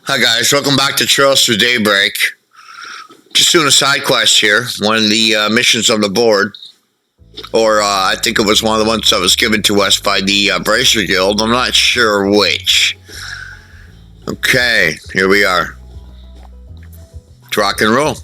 Hi guys, welcome back to Trails through Daybreak. Just doing a side quest here. One of the missions on the board, or I think it was one of the ones that was given to us by the Bracer Guild. I'm not sure which. Okay, here we are. Let's rock and roll.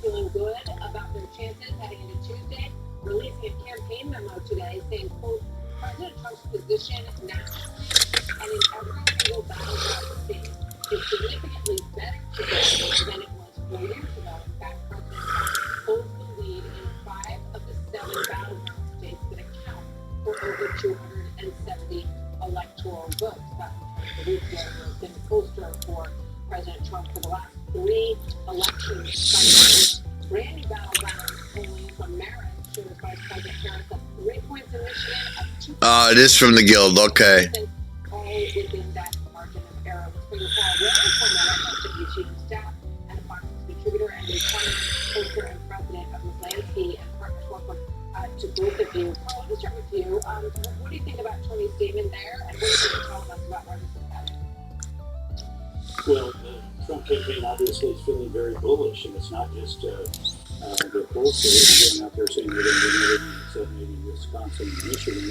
Feeling good about their chances heading into Tuesday, releasing a campaign memo today saying, quote, President Trump's position nationally and in every single battleground state is significantly better today than it was 4 years ago. In fact, President Trump holds the lead in 5 of the 7 battleground states that account for over 270 electoral votes. That's the week where has been the pollster for President Trump for the last 3 election cycles. Brand new battleground polling from Merritt shows Vice President Harris up 3 points in Michigan, up 2 It is from the guild, okay. all within that margin of error. Let's bring this all away from Merritt, chief of staff and a Fox contributor and a current pollster and president of Zelensky and partners. Welcome to both of you. Paul, let's start with you. What do you think about Tony's statement there, and what do you think you tell us about where this is headed? Well, the Trump campaign obviously is feeling very bullish, and it's not just the pollsters going out there saying they're going to win maybe Wisconsin and Michigan,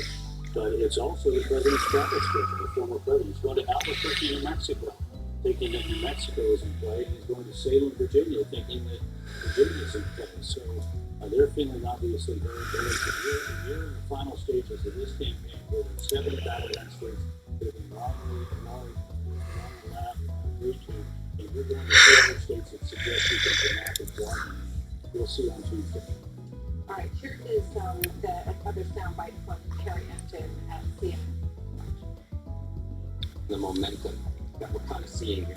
but it's also the president's travel schedule. The former president is going to Albuquerque, New Mexico, thinking that New Mexico is in play, and he's going to Salem, Virginia, thinking that Virginia is in play. So they're feeling obviously very bullish. We're in the final stages of this campaign where there's 7 battleground states that have been wrongly agreed to, and we're going to see other states that suggest we think the map is wrong. We'll see on Tuesday. All right, here is the other soundbite from Kerry Empton at CNN. The momentum that we're kind of seeing here.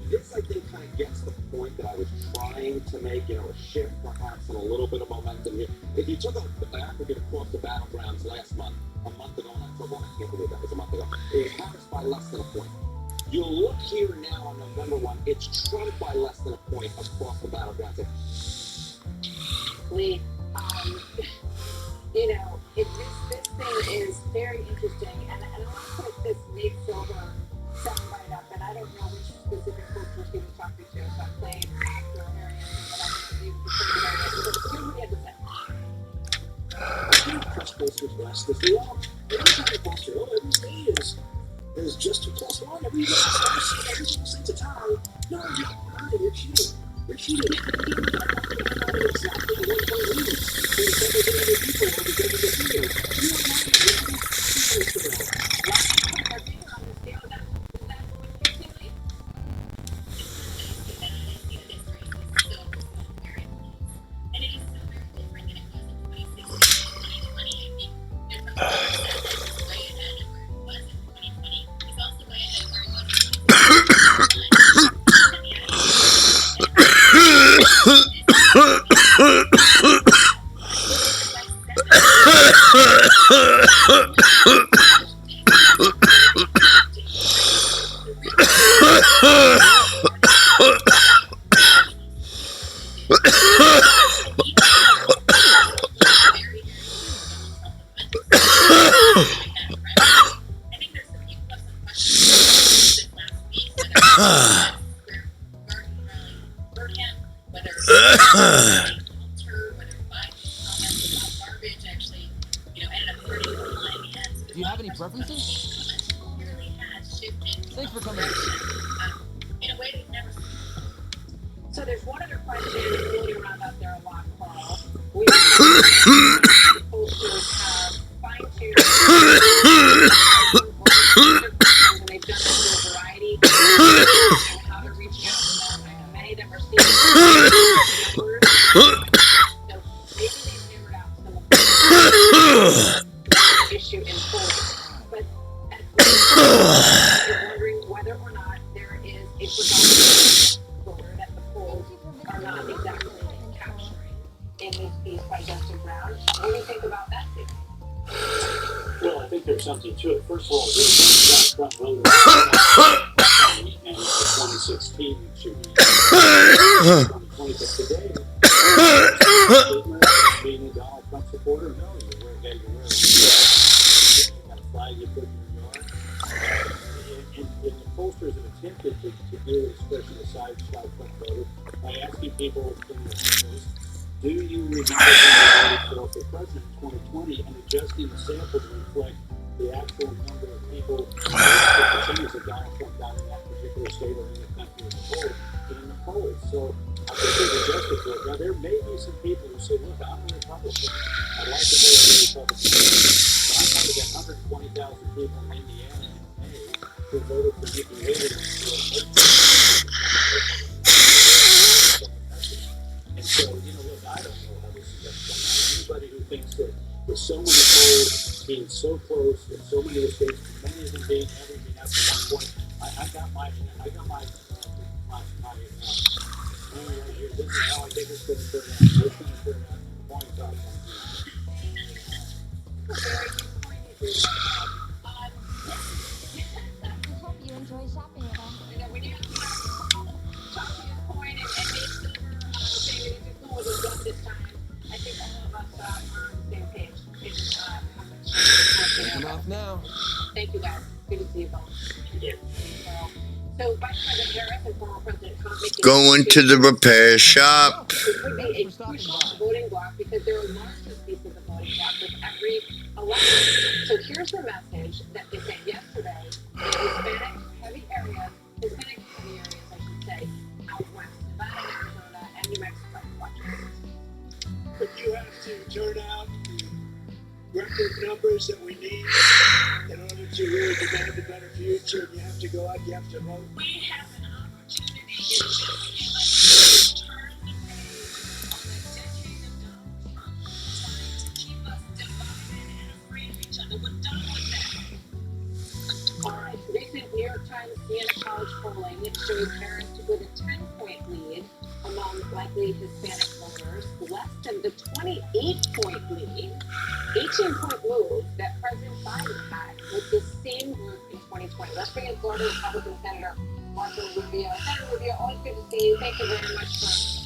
This, I think, kind of gets the point that I was trying to make, a shift perhaps and a little bit of momentum here. If you took the aggregate across the battlegrounds last month, a month ago in October, I can't believe that was a month ago, it was by less than a point. You look here now on November 1, it's Trump by less than a point across the battlegrounds. Lee, this thing is very interesting, and I want to put this Nate Silver soundbite up, and I don't know which specific cultures he was talking to, so I'm playing actor areas, but I'm going to here's what he had to say. I think press posters last this long. Every time you poster, every day is just too close on. Every single sense of time. No, you're cheating. You're cheating. Exactly the 1 point lead. There's 700 people on the field. You are not going to do this. Do you have any preferences? Thanks for coming. In a way they've never seen. So there's one other question floating around out there a lot, Carl. Pollsters have fine-tuned and they've done this through a variety of how to reach out to them. Many of them are seeing numbers. So maybe they've hammered out some of the issue in full. But at least you're wondering whether or not there is a predominant voter that the polls are not exactly capturing in this piece by Justin Brown. What do you think about that, Steve? Well, I think there's something to it. First of all, there's one Trump voter and it's 2016 should be 2020. But today, being a Donald Trump supporter, no, you wear a you got a flag you put in your yard. And the pollsters have attempted to deal with especially the side Trump voter by asking people in the polls, do you remember when you voted for president in 2020 and adjusting the sample to reflect the actual number of people, the percentage of Donald Trump got in that particular state or in the country as a whole in the polls. So I think they've adjusted to it. Now, there may be some people who say, look, I'm a Republican. I'd like to vote for the Republican. But I'm going to get 120,000 people in Indiana in May who voted for Nikki Haley. And so, look, I don't know how this is going to come out. Anybody who thinks that with so many polls being so close, with so many of the states, many of them being everything up to one point, I got my right here. This is how I think it's going to turn out. It's going to turn out point out. I hope you enjoy shopping with us. when you talk to your point and make sure saying that it's going to go this time, I think all of us are on the same page. Taking off now. Thank you, guys. Good to see you both. Yeah. So, Vice President Harris and former President Trump Going to the repair shop. it would be a crucial voting block because there are larger pieces of voting block with every election. So here's the message that they sent yesterday in Hispanic-heavy areas, I should say, out west, Nevada, Arizona, and New Mexico. Watch this. But you have to turn out the record numbers that we need in order to really demand a better future. And you have to go out, you have to vote. We have an opportunity in this election to turn the page on the decade of Donald Trump trying to keep us divided and afraid of each other. We're done with that. All right, recent New York Times Siena College polling shows Harris with a 10-point lead among likely Hispanic voters, less than the 28-point lead, 18-point move that President Biden had with the same group in 2020. Let's bring in Florida Republican Senator Marco Rubio. Senator Rubio, always good to see you. Thank you very much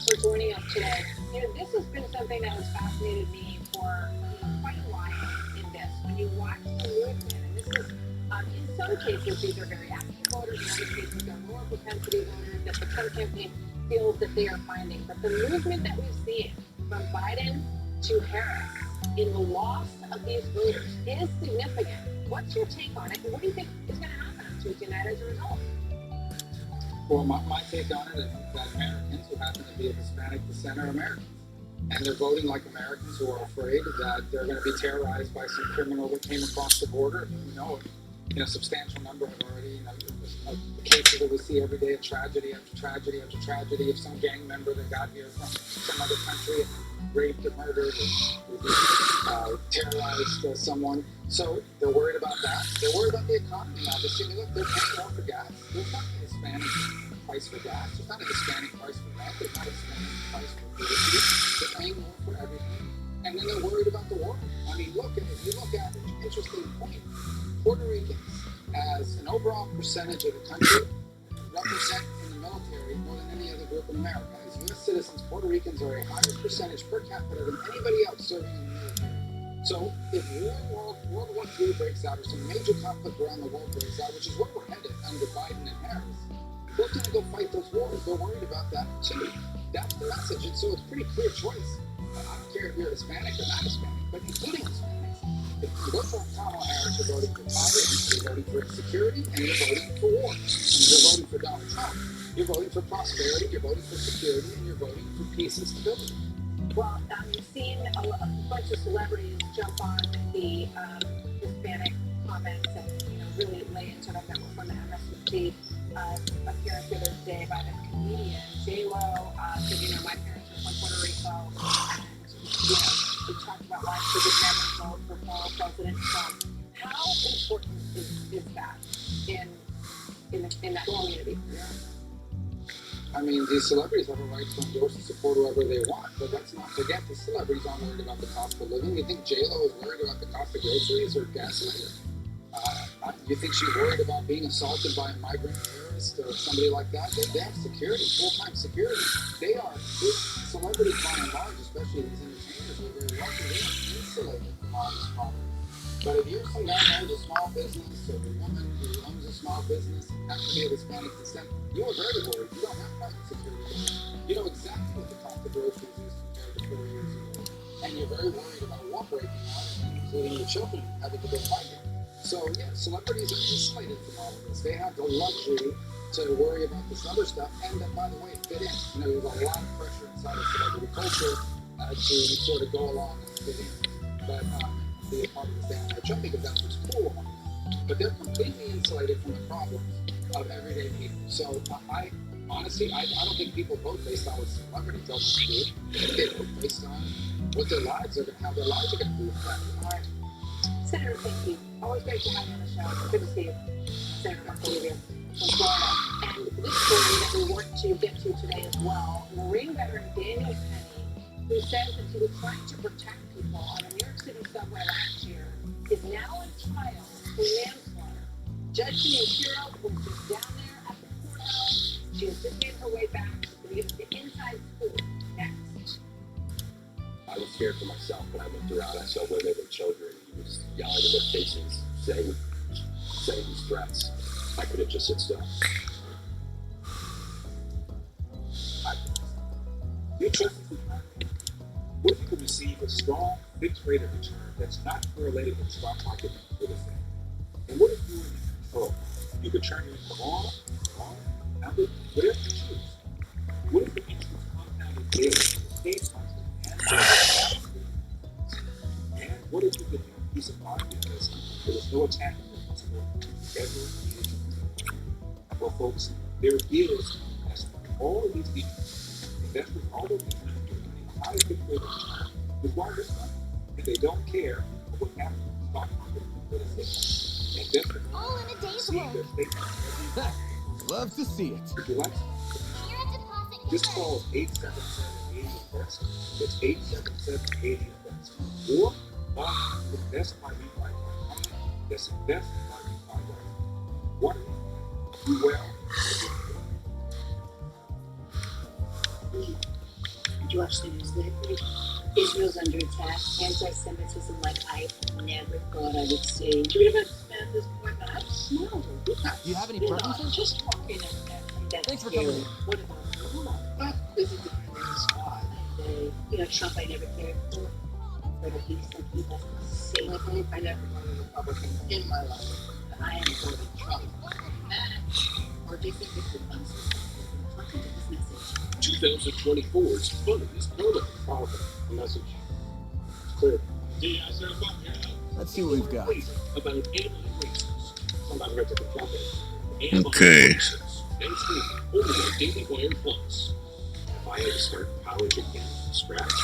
for joining us today. This has been something that has fascinated me for quite a while in this. When you watch the movement, and this is, in some cases, these are very active voters, in other cases, they're lower propensity voters that the Trump campaign feels that they are finding. But the movement that we've seen from Biden to Harris in the loss of these voters is significant. What's your take on it, and what do you think is going to happen on Tuesday night as a result? Well, my take on it is that Americans who happen to be of Hispanic descent are Americans. And they're voting like Americans who are afraid that they're going to be terrorized by some criminal that came across the border. A substantial number have already, the cases that we see every day of tragedy after tragedy after tragedy of some gang member that got here from some other country and raped or murdered or terrorized someone. So they're worried about that. They're worried about the economy, obviously. Look, they're paying more for gas. There's not a Hispanic price for gas. There's not a Hispanic price for rent. There's not a Hispanic price for food. They're paying more for everything. And then they're worried about the war. I mean, look, if you look at an interesting point, Puerto Ricans, as an overall percentage of the country, represent in the military more than any other group in America. As U.S. citizens, Puerto Ricans are a higher percentage per capita than anybody else serving in the military. So if World War III breaks out or some major conflict around the world breaks out, which is where we're headed under Biden and Harris, who's going to go fight those wars? They're worried about that too. That's the message. And so it's a pretty clear choice. I don't care if you're Hispanic or not Hispanic, but including Hispanics, if you vote for Kamala Harris, you're voting for poverty, you're voting for insecurity, and you're voting for war. And if you're voting for Donald Trump, you're voting for prosperity, you're voting for security, and you're voting for peace and stability. Well, you've seen a bunch of celebrities jump on the Hispanic comments and really lay into them that were from the MSNBC appearance the other day by the comedian J-Lo. Said, my parents are from Puerto Rico, and we talked about why she would never vote for former President Trump. How important is that in that community? I mean, these celebrities have a right to endorse and support whoever they want, but let's not forget the celebrities aren't worried about the cost of living. You think J-Lo is worried about the cost of groceries or gasoline? You think she's worried about being assaulted by a migrant terrorist or somebody like that? They have security, full-time security. They are, celebrities by and large, especially these entertainers, are very wealthy. They are insulated from all this problem. But if you're some guy who owns a small business or a woman who owns a small business and happens to be of Hispanic descent, you are very worried. You don't have private security. You know exactly what the cost of groceries is compared to 4 years ago. And you're very worried about war breaking out, including your children having to go fighting. So, yeah, celebrities are insulated from all of this. They have the luxury to worry about this other stuff and, by the way, fit in. There's a lot of pressure inside of celebrity culture to sort of go along and fit in. But, be a part of this anti-Trump because that's what's cool. But they're completely insulated from the problems of everyday people. So I honestly, I don't think people vote based on what celebrities tell them to do. They vote based on what their lives are, how their lives are going to be affected. Senator, thank you. Always great to have you on the show. Good to see you. Senator Marcolivia from Florida. And this story that we want to get to today as well, Marine veteran Daniel Penny, who says that he was trying to protect people on a New York City subway last year, is now in trial for manslaughter. Judge Denise Hero was just down there at the courthouse. She is just made her way back. She's going to give us the inside scoop next. I was scared for myself when I went throughout. I saw women and children. He was yelling in their faces, saying these threats. I could have just sit still. Your choices are not. What if you could receive a strong fixed rate of return that's not correlated with the stock market for the thing? And what if you were in control? You could turn your income on, compounded, whatever you choose. What if the interest compounded daily in the state market and what if you could have a peace of mind because there was no attack on the principle ever needed to be? Well, folks, there is, as all of these people, investors all over the country are getting a high fixed rate of return with why risk money, and they don't care what happens in the stock market for the state. And that's the All in a day's see work. their statement. Love to see it. Would you like some? You're a deposit Just giver. call 877-80-INVEST. That's 877-80-INVEST. Or log on to investmyrefi.com. That's investmyrefi.com. What do well. Did you watch the news lately? Israel's under attack. Anti-Semitism like I never thought I would see. Do you read about this man, this poor guy? No. Do you have any preferences? Just walking in there. That's Thanks for scary. coming. What about Obama? Well, this is the primary squad. Trump I never cared for. But he's something that's I never voted Republican in my life. But I am voting Trump. Or do you think this is talking to this message? 2024's funniest moment. Powerful. The message. It's clear. Let's see what we've got. About animal racist. Somebody read the campaign. Okay. Next week, only on Daily Wire Plus. If I had to start college again from scratch,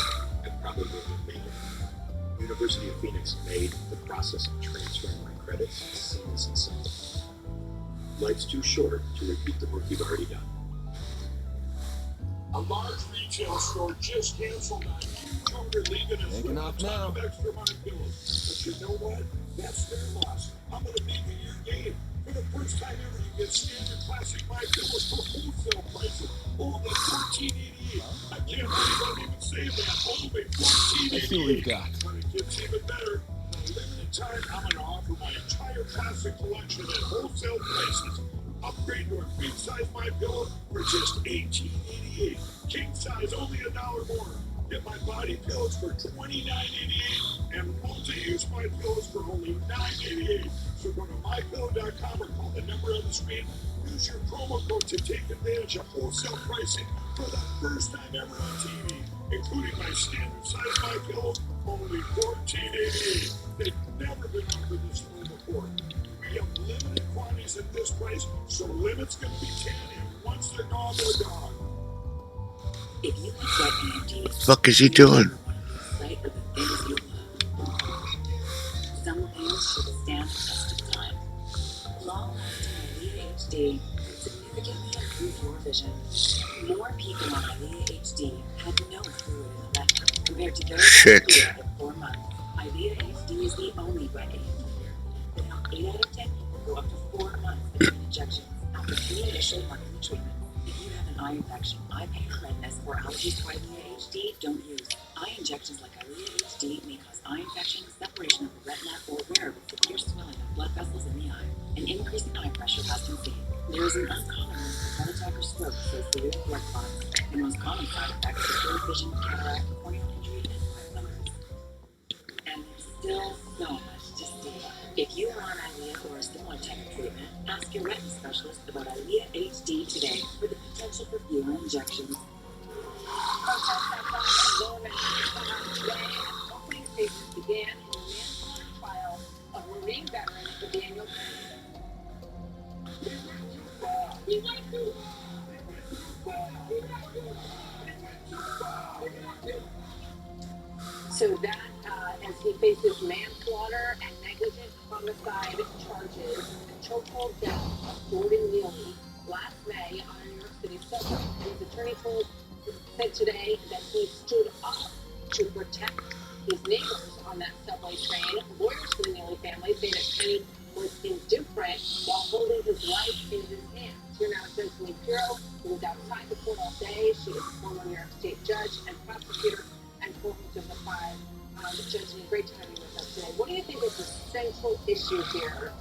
I probably would have made it. University of Phoenix made the process of transferring my credits seamless and simple. Life's too short to repeat the work you've already done. A large retail store just canceled on huge hunger league and has Taking run off a ton now. of extra money pillows. But you know what? That's their loss. I'm going to make it your game. For the first time ever, you get standard classic My Pillows for wholesale prices. Only $14.88. I can't believe I'm even saying that. Only $14.88. Let's see what we've got. But it gets even better. For a limited time, I'm going to offer my entire classic collection at wholesale prices. Upgrade to a queen size My Pillow for just $18.88. King size only $1 more. Get my body pillows for $29.88 and multi-use my pillows for only $9.88. So go to mypillow.com or call the number on the screen. Use your promo code to take advantage of wholesale pricing for the first time ever on TV, including my standard size My Pillow, only $14.88. They've never been offered this low before. We have limited quantities at this price, so limit's going to be 10, and once they're gone, they're gone. If you have got EMTs, Fuck is he doing? sight of the things you love. Some things should stand the test of time. Long-lasting Alea HD can significantly improve your vision. More people on Alea HD had no fluid in the retina compared to those Shit. on Alea at 4 months. Alea HD is the only wet AMD therapy that helps 8 out of 10 people go up to 4 months between injections after 3 initial monthly treatments. If you have an eye infection, eye pain or redness, or allergies to Eylea HD, don't use. Eye injections like Eylea HD may cause eye infection, separation of the retina, or wear with severe swelling of blood vessels in the eye. An increase in eye pressure has been seen. There is an uncommon risk of heart attack or stroke associated with blood clots. The most common side effects are blurred vision, cataract, corneal injury, and eye blindness. And there's still so much to see. If you are on Eylea or a similar type of treatment, ask your retina specialist about Eylea HD today for the potential for fewer injections. Opening statements began in the manslaughter trial of Marine veteran Daniel So that, as he faces manslaughter and negligent homicide charges and chokehold death of Jordan Neely last May on a New York City subway. And his attorney said today that he stood up to protect his neighbors on that subway train. Lawyers for the Neely family say that Kenny was indifferent while holding his life in his hands. Here now is Cecily Pirro, who was outside the court all day. She is a former New York State judge and prosecutor and co-host of the Five. Cecily, great to have you with us today. What do you think is the central issue here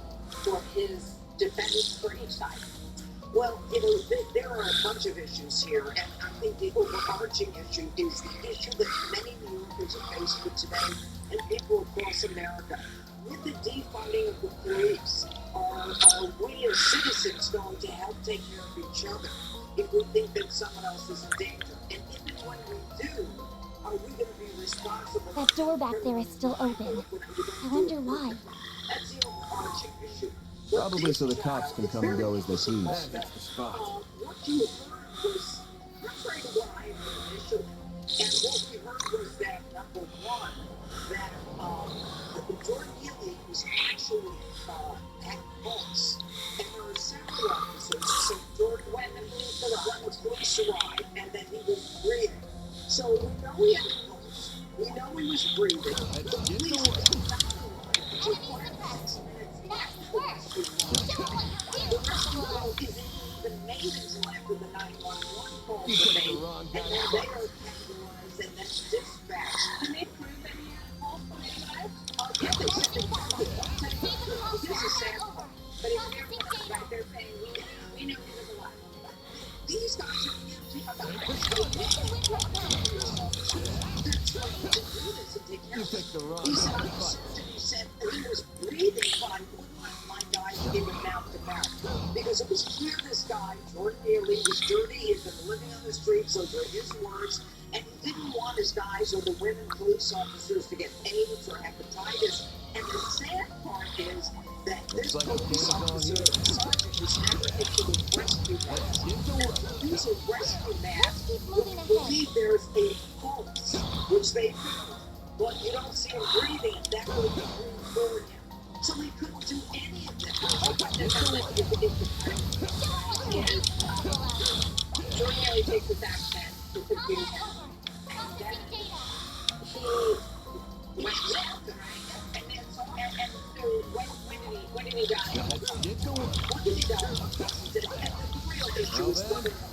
for his defense for each side? Well, there are a bunch of issues here, and I think the overarching issue is the issue that many New Yorkers are faced with today, and people across America. With the defunding of the police, are we as citizens going to help take care of each other if we think that someone else is in danger? And even when we do, are we going to be responsible? That door back there is still open. I wonder why. That's the overarching issue. Probably so the cops can come and go as they please. That's the spot. What you heard was contrary to what I heard initially, and what we heard was that number one, that Jordan Neely was actually at pulse, and there were several officers. So Jordan went and the police arrived, and then he was breathing. So we know he had a pulse. We know he was breathing. The police did not arrive until 6 minutes after the rescue. The rescue is even made until after the 911 calls were made, and then they are categorized and then dispatched. Can they prove that he had a pulse when they arrived? Yeah, they said they did. This is sad part. But it's their point, right? They're saying we know he was alive. These guys are empty about You picked the wrong he fight. said he was breathing, but I wouldn't let my guys give him mouth to mouth. Because it was clear this guy, Jordan Neely, was dirty. He had been living on the streets, those were his words. And he didn't want his guys or the women police officers to get AIDS or hepatitis. And the sad part is that this police officer, sergeant, was never into the rescue mask. Use a rescue mask. We believe there's a pulse, which they found. But you don't see him breathing, and that would be breathing for him. So he couldn't do any of that. Jordan Neely takes his accent to confuse him. And then he went left, right? And so when did he die? Get When did he die? And the real issue is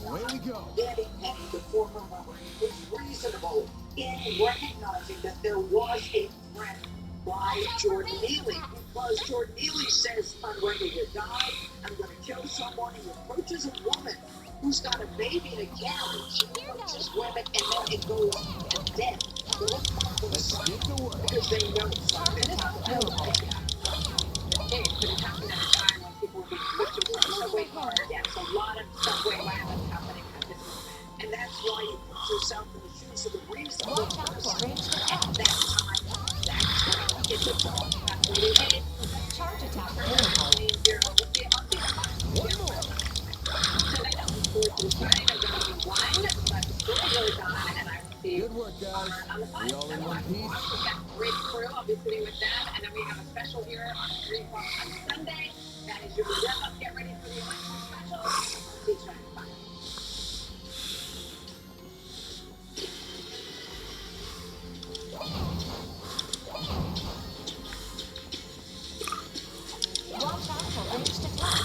away we go. Danny Penny, the former Marine, was reasonable in recognizing that there was a threat by Jordan Neely, because Jordan Neely says, I'm ready to die, I'm going to kill someone. He approaches a woman who's got a baby in a carriage punches women and then it goes to death. Let's get to work. Because they know something is out there. Hey, but it happened at a time when people were being butchered from subway cars. Yeah, so a lot of subway violence happening at this moment. And that's why you put yourself in the shoes of the briefs of the person at that time. That's when it's a dog. That's what it is. Charge attack available. One more. Good work, guys. We all in one piece. Great crew. I'll be sitting with them. And then we have a special here on 3 o'clock on Sunday. That is your wrap up. Get ready for the election special. See you tonight. Bye. Watch out for ranged attack.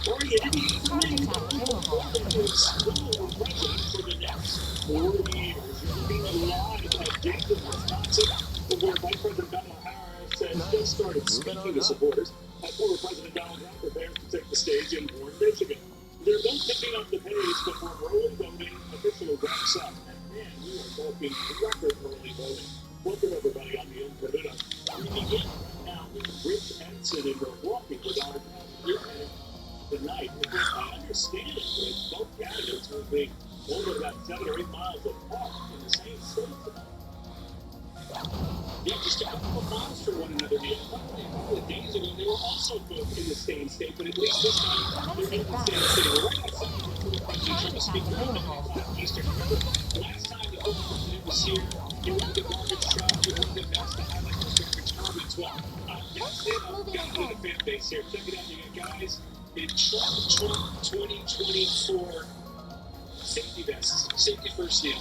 Or you didn't even Charge attack available. for the next 4 years. You're being live at Dayton, Wisconsin, where Vice President Kamala Harris has just started speaking to supporters. Former President Donald Trump prepares to take the stage in Warren, Michigan. They're both picking up the pace before early voting officially wraps up. And man, we are talking record early voting. Welcome everybody on the Unpivot. We begin right now with Rich Ensign in Milwaukee with our hearing tonight, because I understand it, that both candidates will be only about 7 or 8 miles apart in the same state tonight. Yeah, just a couple of miles from one another. A couple of days ago, they were also both in the same state, but at least this time they're in the same city. Right outside the President Trump speaking about Eastern. Last time the former president was here, he wanted the garbage truck, he wanted the best to have like those garbage comments. Well, that's it. I've got another fan base here. Check it out, you guys. In Trump 2024 safety vests, safety first deal.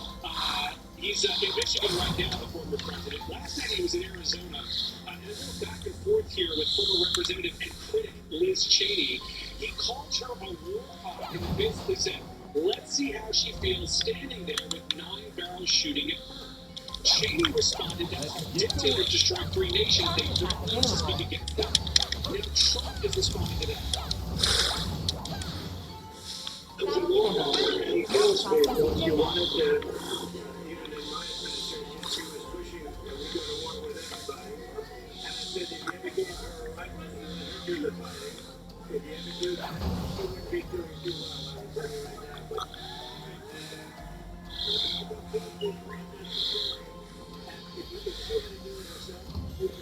He's in Michigan right now, the former president. Last night he was in Arizona. And a little back and forth here with former representative and critic Liz Cheney. He called her a war hawk and basically said, let's see how she feels standing there with 9 barrels shooting at her. Cheney responded that dictators destroy free nations. They refuse to speak against them. Now Trump is responding to that. She wanted to, even in my administration, she was pushing that we go to war with everybody. And I said, if you ever give her a right to do the fighting, if you ever do that, she wouldn't be doing too well. I tell you right now. But if you could see her do it herself, you would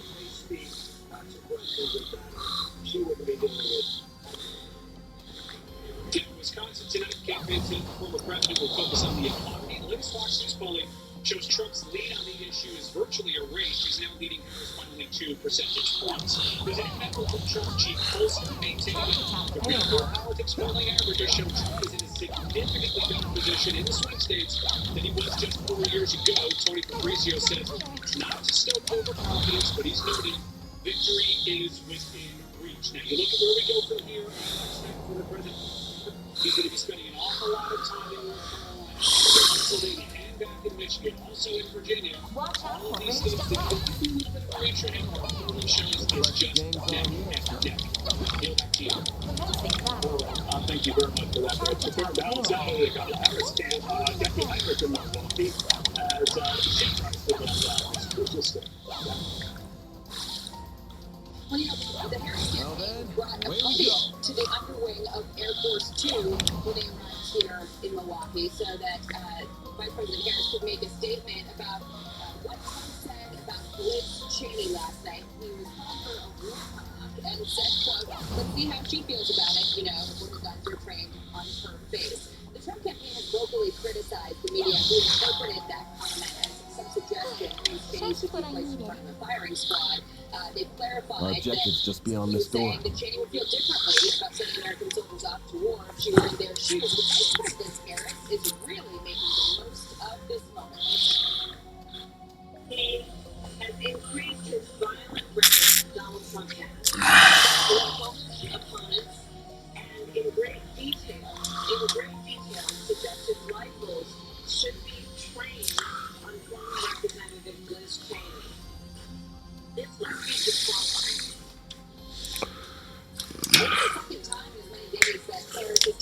face the consequences of that. She wouldn't be doing it. In Wisconsin tonight, campaign said the former president will focus on the economy. Latest Fox News polling shows Trump's lead on the issue is virtually erased. He's now leading Harris by only 2 percentage points. President Medal from Trump chief pollster maintaining it. The Real Politics polling averages show Trump is in a significantly better position in the swing states than he was just 4 years ago. Tony Fabrizio says it's not to stoke overconfidence, but he's noted victory is within reach. Now you look at where we go from here. For the president. He's going to be spending an awful lot of time in North Carolina, Pennsylvania, and back in Michigan, also in Virginia. All these states that could be a little bit of a reach for him, our polling shows is just neck and neck. Neil, back to you. Thank you very much for that. To further balance out the Kamala Harris camp, Deputy Heinrich in Milwaukee as she tries to balance out this crucial state. Well, you know, the Harris campaign brought a puppy to the underwing of Air Force 2 when they arrived here in Milwaukee so that Vice President Harris could make a statement about what Trump said about Liz Cheney last night. He was calling her a war hawk and said, quote, let's see how she feels about it, you know, when the guns are trained on her face. The Trump campaign has vocally criticized the media who interpreted that comment as some suggestion Liz Cheney should be placed in front of the firing squad. They clarified Our objective's that just beyond this door. that Cheney would feel differently about sending American soldiers off to war if she were in their shoes. The Vice President Harris is really making the most of this moment. He has increased his violent rhetoric. Donald Trump has political opponents, and in great detail, suggested rifles should be trained on former Representative Liz Cheney. This must be disqualifying. It's the second time as many days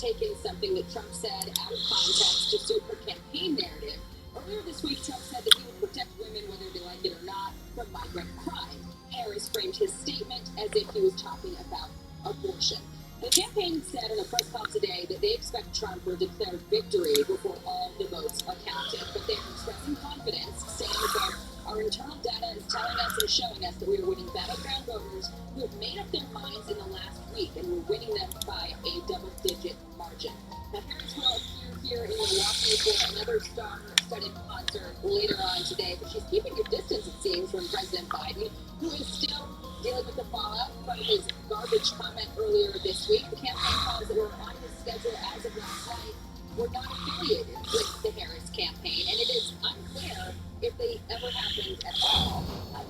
taken something that Trump said out of context to suit her campaign narrative. Earlier this week, Trump said that he would protect women whether they like it or not from migrant crime. Harris framed his statement as if he was talking about abortion. The campaign said in a press call today that they expect Trump will declare victory before all the votes are counted. But they are expressing confidence, saying that our internal data is telling us and showing us that we are winning battleground voters who have made up their minds in the last week, and we're winning them by a double-digit margin. Now, Harris will appear here in Milwaukee for another star-studded concert later on today, but she's keeping a distance, it seems, from President Biden, who is still dealing with the fallout from his garbage comment earlier this week. The campaign calls that were on his schedule as of last night were not affiliated with the Harris campaign, and it is unclear if they ever happened at all.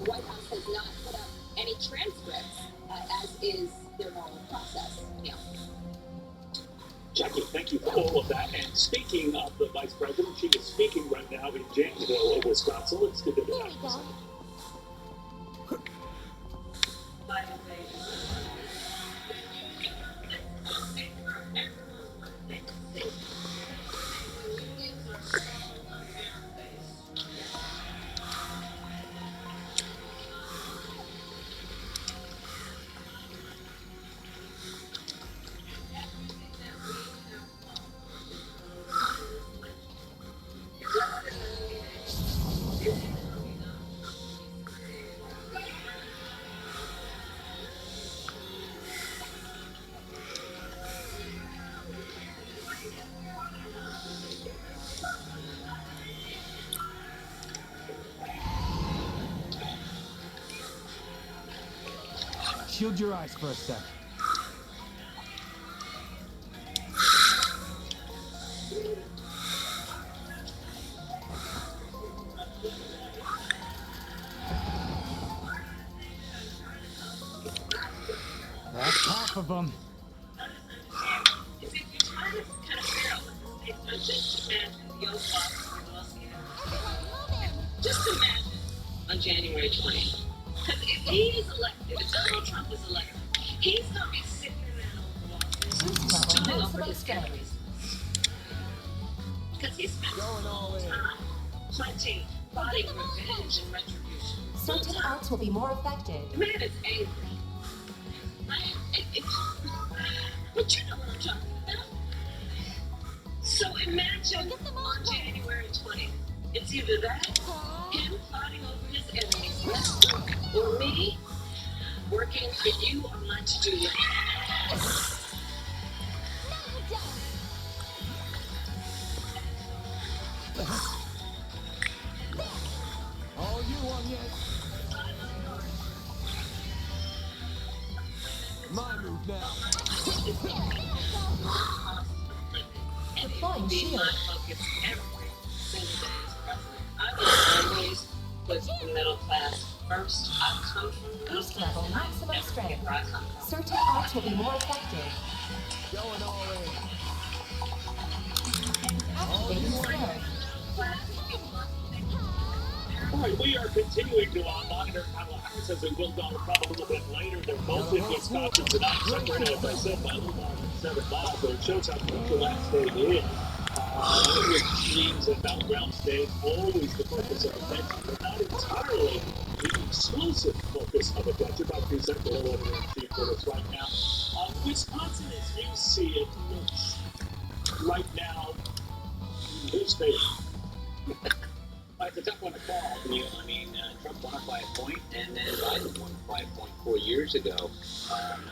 The White House has not put up any transcripts, as is their normal process. Yeah. Jackie, thank you for all of that. And speaking of the vice president, she is speaking right now in Janesville, Wisconsin. Let's get into that. Shield your eyes for a sec. That's half of them. Just imagine on January 20th. Because if he's elected, if Donald Trump is elected, he's going to be sitting in that Oval Office stewing over his enemies. Because he spent so much time planting, plotting revenge and retribution. Certain acts will be more effective. The man is angry. But you know what I'm talking about. So imagine on January 20th, it's either that, him plotting over his enemies, or me working for you on my to-do list. All you want yet? My move now. Deploying shield. I will always put the middle class first. I come from Boost level maximum strength. Certain acts will be more effective. Going all in. Activating skill. All right, we are continuing to monitor Kamala Harris as we will go a little bit later. They're both in Wisconsin tonight. Separated, as I said, by a little more than 7 miles, but it shows how crucial that state is. Which means that battleground states always the focus of attention, but not entirely the exclusive focus of attention. About to present the editor-in-chief for us right now. Wisconsin, as you see it, looks right now newspaper. It's a tough one to call, Neil. I mean, Trump won it by a point, and then Biden won it by a point 4 years ago.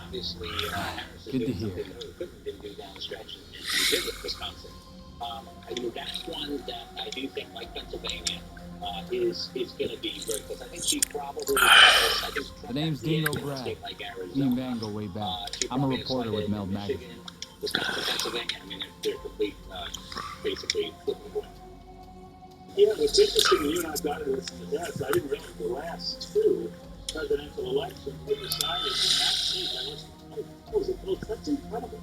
Obviously, Harris is doing something that he didn't do down the stretch, and he did with Wisconsin. I mean, that's one that I do think, like Pennsylvania, is going to be very close. I think she probably I think The name's Dingo Brad. Like Dean Van go way back. I'm a reporter with Meld Magazine. Wisconsin, Pennsylvania, I mean, they're complete, basically flipping the coin. Yeah, what's interesting, you and I got to listen to this. I didn't realize the last two presidential elections were decided in that state. I was close. That's incredible.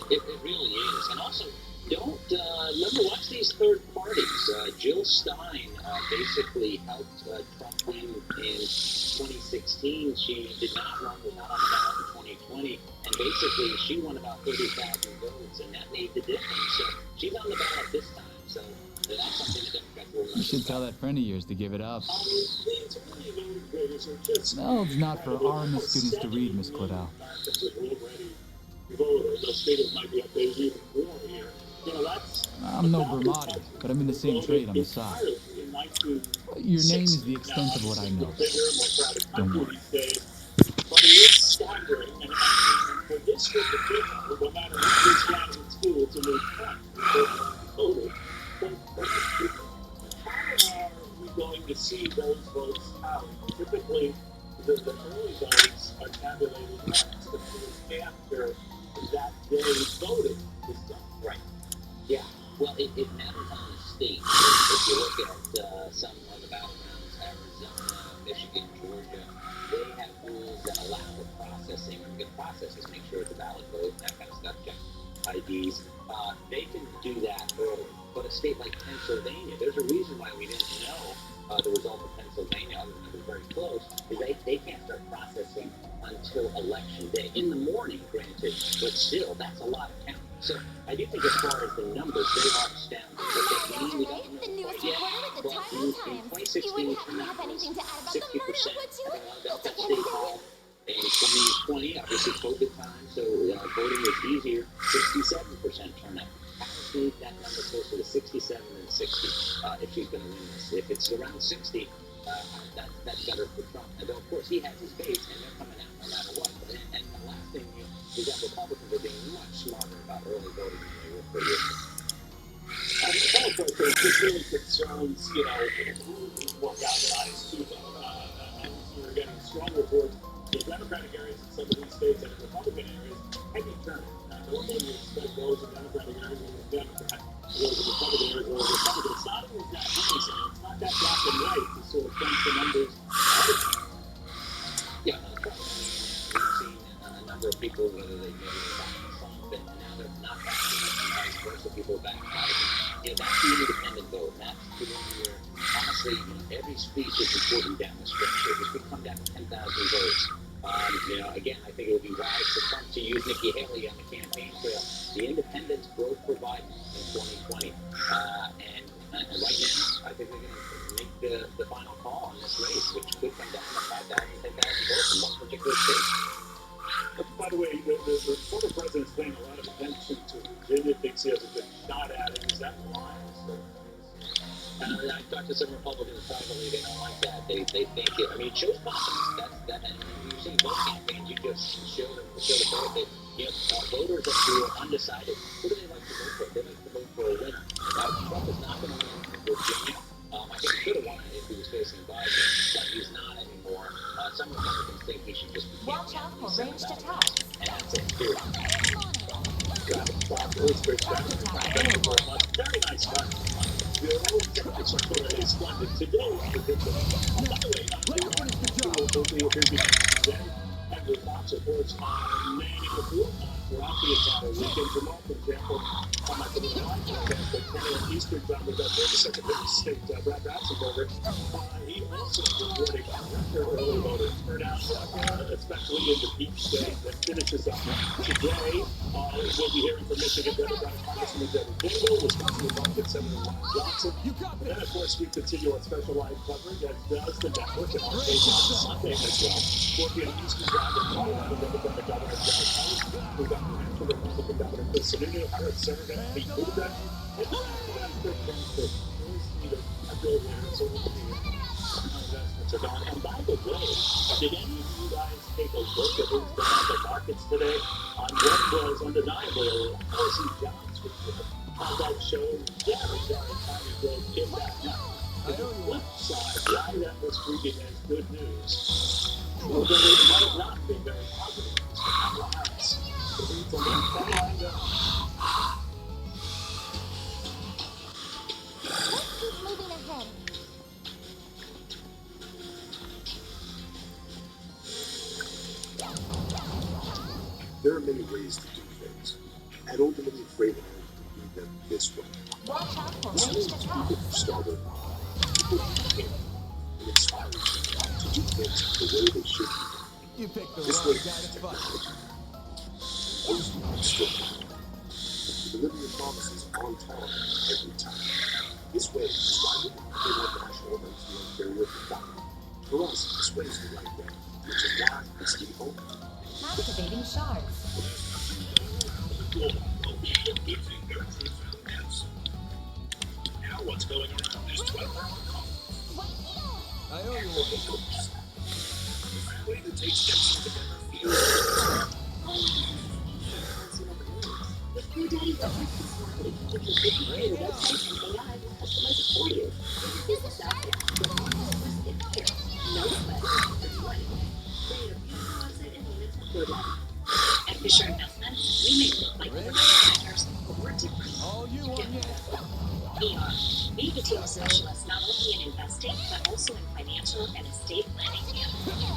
It really is. And also, don't remember, watch these third parties. Jill Stein basically helped Trump win in 2016. She did not run, was not on the ballot in 2020, and basically she won about 30,000 votes, and that made the difference. So she's on the ballot this time. So that's something the Democrats will. You should tell that friend of yours to give it up. It's really motivators are just. No, it's not for RMS students to read, Miss Claudel. Those figures might be updated even more here. You know, that's. I'm no Bramati, but I'm in the same trade on the side. Your name is the extent of what I know. Don't worry. But it is staggering, and for this group of people, no matter what this guy in school, it's a new fact. How are we going to see those votes out? Typically, the early votes are tabulated next, but it was after that day's voting is done. Right. Yeah. Well, it matters on the state. If you look at some of the battlegrounds, Arizona, Michigan, Georgia, they have rules that allow for processing. When you get processes, make sure it's a valid vote, that kind of stuff, check IDs. They can do that early. But a state like Pennsylvania, there's a reason why we didn't know the result of Pennsylvania, other than it was very close, is they can't start processing until election day. In the morning, granted, but still, that's a lot of counting. So I do think as far as the numbers, they are astounding. The newest reporter with the Times. You wouldn't happen to have anything to add about the murder, would you? You'll take it again. In 2020, obviously COVID time, so voting was easier. 67% turnout. Harris moved that number closer to 67 than 60 if she's going to win this. If it's around 60, that's better for Trump. And though, of course, he has his base, and they're coming out no matter what. And the last thing is that Republicans are being much smarter about early voting than they were 4 years ago. This really concerns, what galvanized people. We're getting strong reports. The Democratic areas in some of these states and the Republican areas, heavy turnout. Normally you expect those in Democratic areas who are Democrat, those in Republican areas who are Republican. It's not always that case, and it's not that black and white to sort of crunch the numbers. Yeah, we've seen a number of people, whether they maybe back Trump, and now they're not backing it, and vice versa, people back Biden. That's the independent vote. That's the one where, honestly, every speech is important down the stretch. If we come down to 10,000 votes, again, I think it would be wise for Trump to use Nikki Haley on the campaign trail. The independents broke for Biden in 2020. And right now, I think they're going to make the final call on this race, which could come down to 5,000, 10,000 votes in one particular state. By the way, the former president's paying a lot of attention to Virginia, thinks he has a good shot at it. Is that wise? I talked to some Republicans privately. They don't like that. They think it. I mean, it shows confidence. And you see both campaigns. You just show the vote that voters who are undecided. Who do they like to vote for? They like to vote for a winner. Trump is not going to win in Virginia. I think he could have won it if he was facing Biden, but he's not anymore. Some Republicans think he should just be. Watch out for ranged attacks. And that's it. Period. Very nice cut. Your own technical support is funded today. By the way, and there's lots of words on many of the throughout the entire weekend. Jamal, for example, I'm not going to podcast, but 10 a.m. Eastern time with that 32nd Mississippi State, Brad Ratzenberger. He also reported record early voter turnout, especially in the Peach State that finishes up today. We'll be hearing from Michigan Democratic Congressman Debbie Dingell, Wisconsin Republican Senator Ron Johnson. And then, of course, we continue our special live coverage, as does the network, and our station on Sunday as well. 4 p.m. Eastern time with Colorado Democratic Governor John Kelly. We've got New Hampshire Republican Governor Chris Sununu, Harris Senator Pete Buttigieg, and then Chris Buttigieg. I feel there, so we'll be investments are gone. And by the way, did any of you guys take a look at who's been on the markets today on what was undeniably a lousy jobs report? How that showed very tiny growth in that number. The flip side, why that was treated as good news, well, then it might not be very positive news for Kamala Harris. So we need to let that line go. Let's keep moving ahead. There are many ways to do things, and ultimately Freightliner can do them this way. Watch out for This ranged was attacks. people who started people who came and inspired them to do things the way they should be. You picked the This wrong way guy to fuck. Still, deliver your promises on time every time. This way is why we want National Emergency Air Carrier for fun. For us, this way is the right way, which is why it's the only. Activating shards. Now what's going around is 12-hour call. I owe you one. The family that takes steps together feels With your daddy Daybreak Personality, you can create your website and AI will customize it for you. Your business out there, get all the numbers in here. No sweat, just money. Create a beautiful website and name it GoDaddy. At Fisher Investments, we make look like we're contractors, but we're different. All you want, We are. We have a team of specialists not only in investing, but also in financial and estate planning.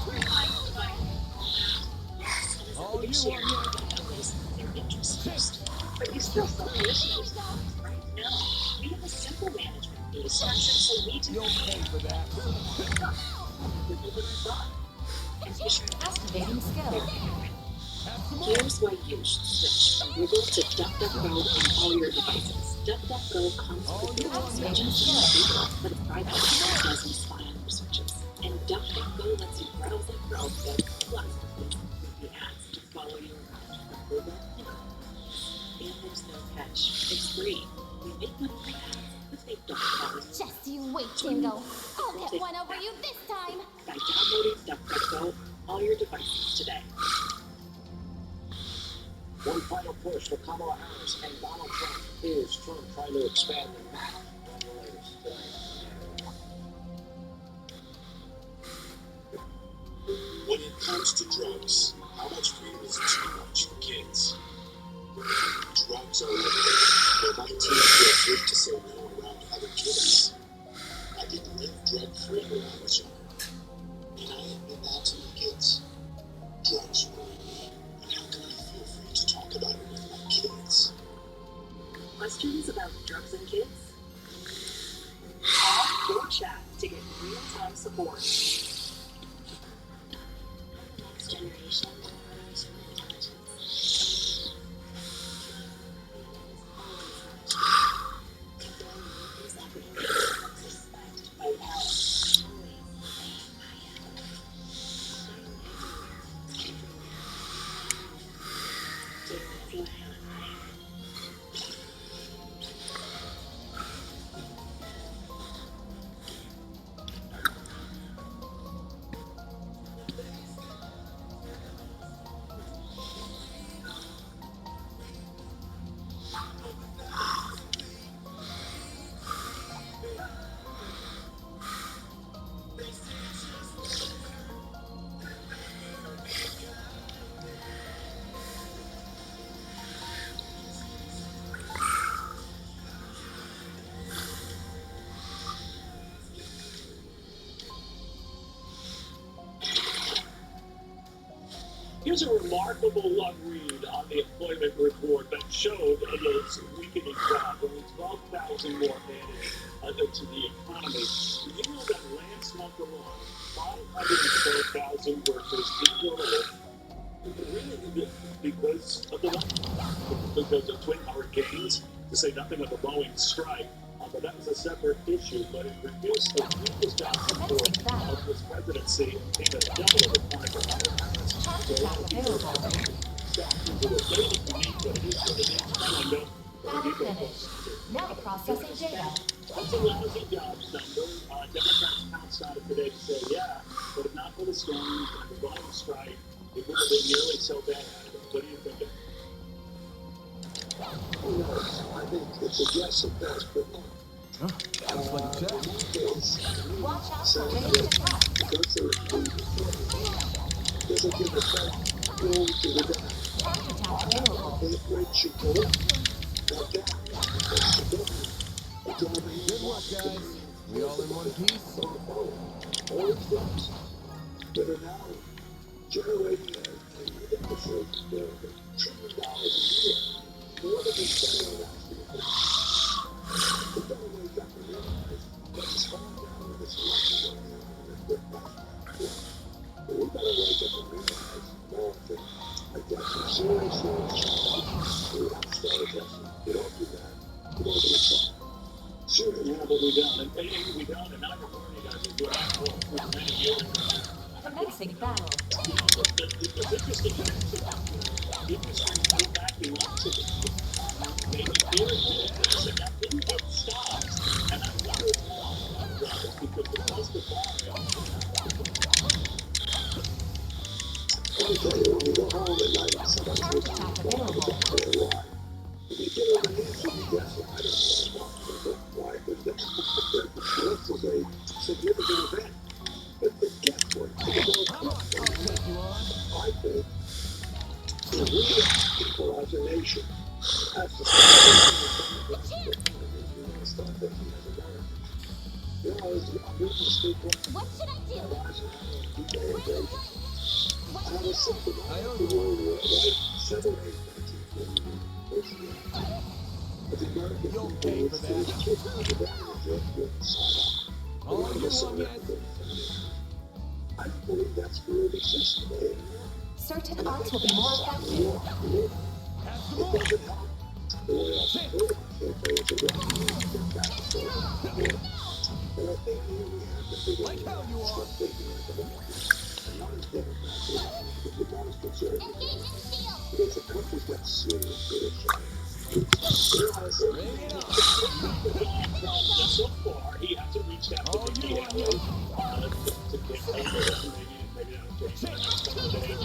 We're fine. Yes, and as a All you fiduciary, want, we always put their interests first. But you still sell commissions, right? No, we have a simple management fee structure, so we do. You'll pay for that. And Fisher Activating skill. Here's why you should switch from Google to DuckDuckGo on all your devices. DuckDuckGo comes with Google searches, but it's private. It doesn't spy on your searches. And DuckDuckGo lets you browse like your alphabet, plus with the ads to follow you around from Google and Apple. And there's no catch. It's free. We make money from ads, but they don't cost. Just you wait, Dingo. I'll get one over you this time. By downloading DuckDuckGo, all your devices today. One final push for Kamala Harris and Donald Trump is Trump trying to expand the map on the latest tonight. when it comes to drugs, how much freedom is too much for kids? Drugs are limited, but my team feels free to say no around other kids. I didn't live drug-free when I was young, and I admit that to my kids. Drugs worry me, and how can I feel free to talk about it with my kids? Questions about drugs and kids? Call or chat to get real-time support. The next generation of artificial intelligence. Technology is everything. Suspect by power. Always obey my help. I'm everywhere. Do you fly on fire? Here's a remarkable love read on the employment report that showed those weakening jobs, only 12,000 more added to the economy. You know that last month alone, 512,000 workers did go away, really because of the weather, because of twin hurricanes, to say nothing of the Boeing strike. But that was a separate issue, but it reduced the weakest job report of this presidency and came at a double of the time for Harris. So a lot of people stacked into it. They didn't need what it is, what it is. Battle finished. Now processing data. That's a lousy jobs number. Democrats pounced on it today to say, yeah, but if not for the storms and the Boeing strike, it would have been nearly so bad. What do you think? Who knows? I think it's a guess at best, but no. Looks like a check. Watch out for ranged attack. Doesn't give a fuck. Go to the guy. Attack available. If Red should go up, like that, Good luck, guys. We all in one piece? all its drugs that are now generating $1 trillion a year, more than we spend on last year. We better wake up and realize that it's falling down with this election going on and we're back. But we better wake up and realize, no, I got some serious Yeah, but we don't. And we don't. And now you're warning us is what I hope for many years. Commencing battle. It's interesting in Mexico. Industry still backing up to this. Maybe fearing this, and that didn't get stopped. And I wonder why that was, because the most of all, Charge attack available. Significant event. But guess what? I'll take you on. I think if we people as a nation has to start thinking as Americans. You know, I'm reading the speaker. What should I do? I was something I owe the you World one. War, right? 7, 8, 1940. But the Americans You'll didn't pay do for it. that. The kids were down and wouldn't sign up. All you on yet? I don't believe that's where it exists today. Certain arts will be more effective. Have some more. Sit. Like how you are. It's a country that's serious. Bring it on. so far, he hasn't reached out to All Nikki you on Haley yet? to campaign with him. Maybe that'll change in the next couple of days.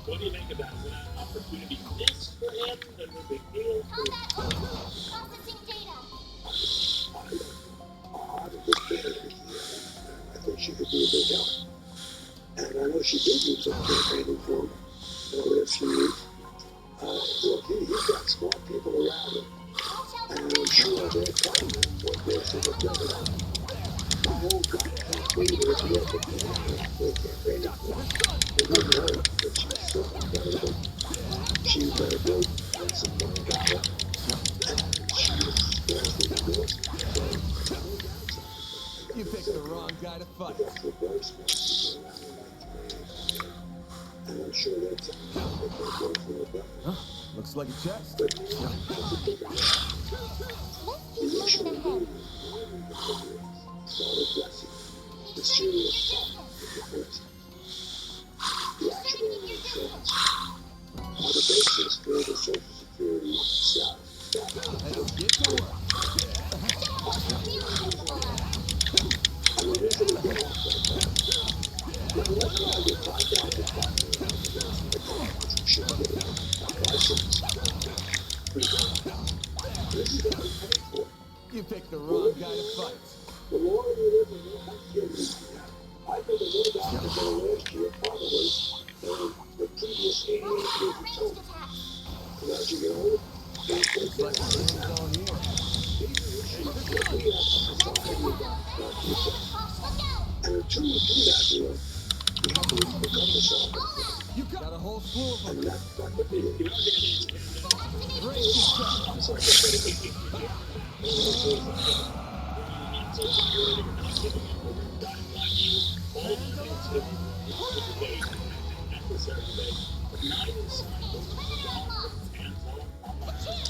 What do you think about it? Is it an opportunity missed for him? Is it a big deal? Combat over. Processing data. I'm a big fan of Nikki Haley. I think she could be a big help. And I know she did do some campaigning for him over the few weeks. Look, he's got smart people around him. And I'm sure they're telling him what they're saying to president. My own gut leader is working for him. They're campaigning for him. It wouldn't hurt, but she's certainly credible. She's very good and some money power. And she's very good. You picked the wrong guy to fight. That's the very smart people around him like Trey. And I'm sure they're telling him that they're going for a better. Huh? Looks like a chest. Let's keep moving ahead. Start addressing the serious problems with the first. The actual insurance are the basis for the Social Security status. Let's get to work. I mean, this is a good one. Now, let's not get $5,500 should get a license. This is what we pay for. You picked the wrong guy to fight. The longer we live, the more complicated we have. I think the more doctors than last year, probably, than the previous 88 years of total. And as you get older, Looks like a friend zone here. these are issues that we have a society about to address. And until we do that, you know, we have to become the solver. You got a whole slew of And them. that could be it. Brace yourself. I'm sorry, but if you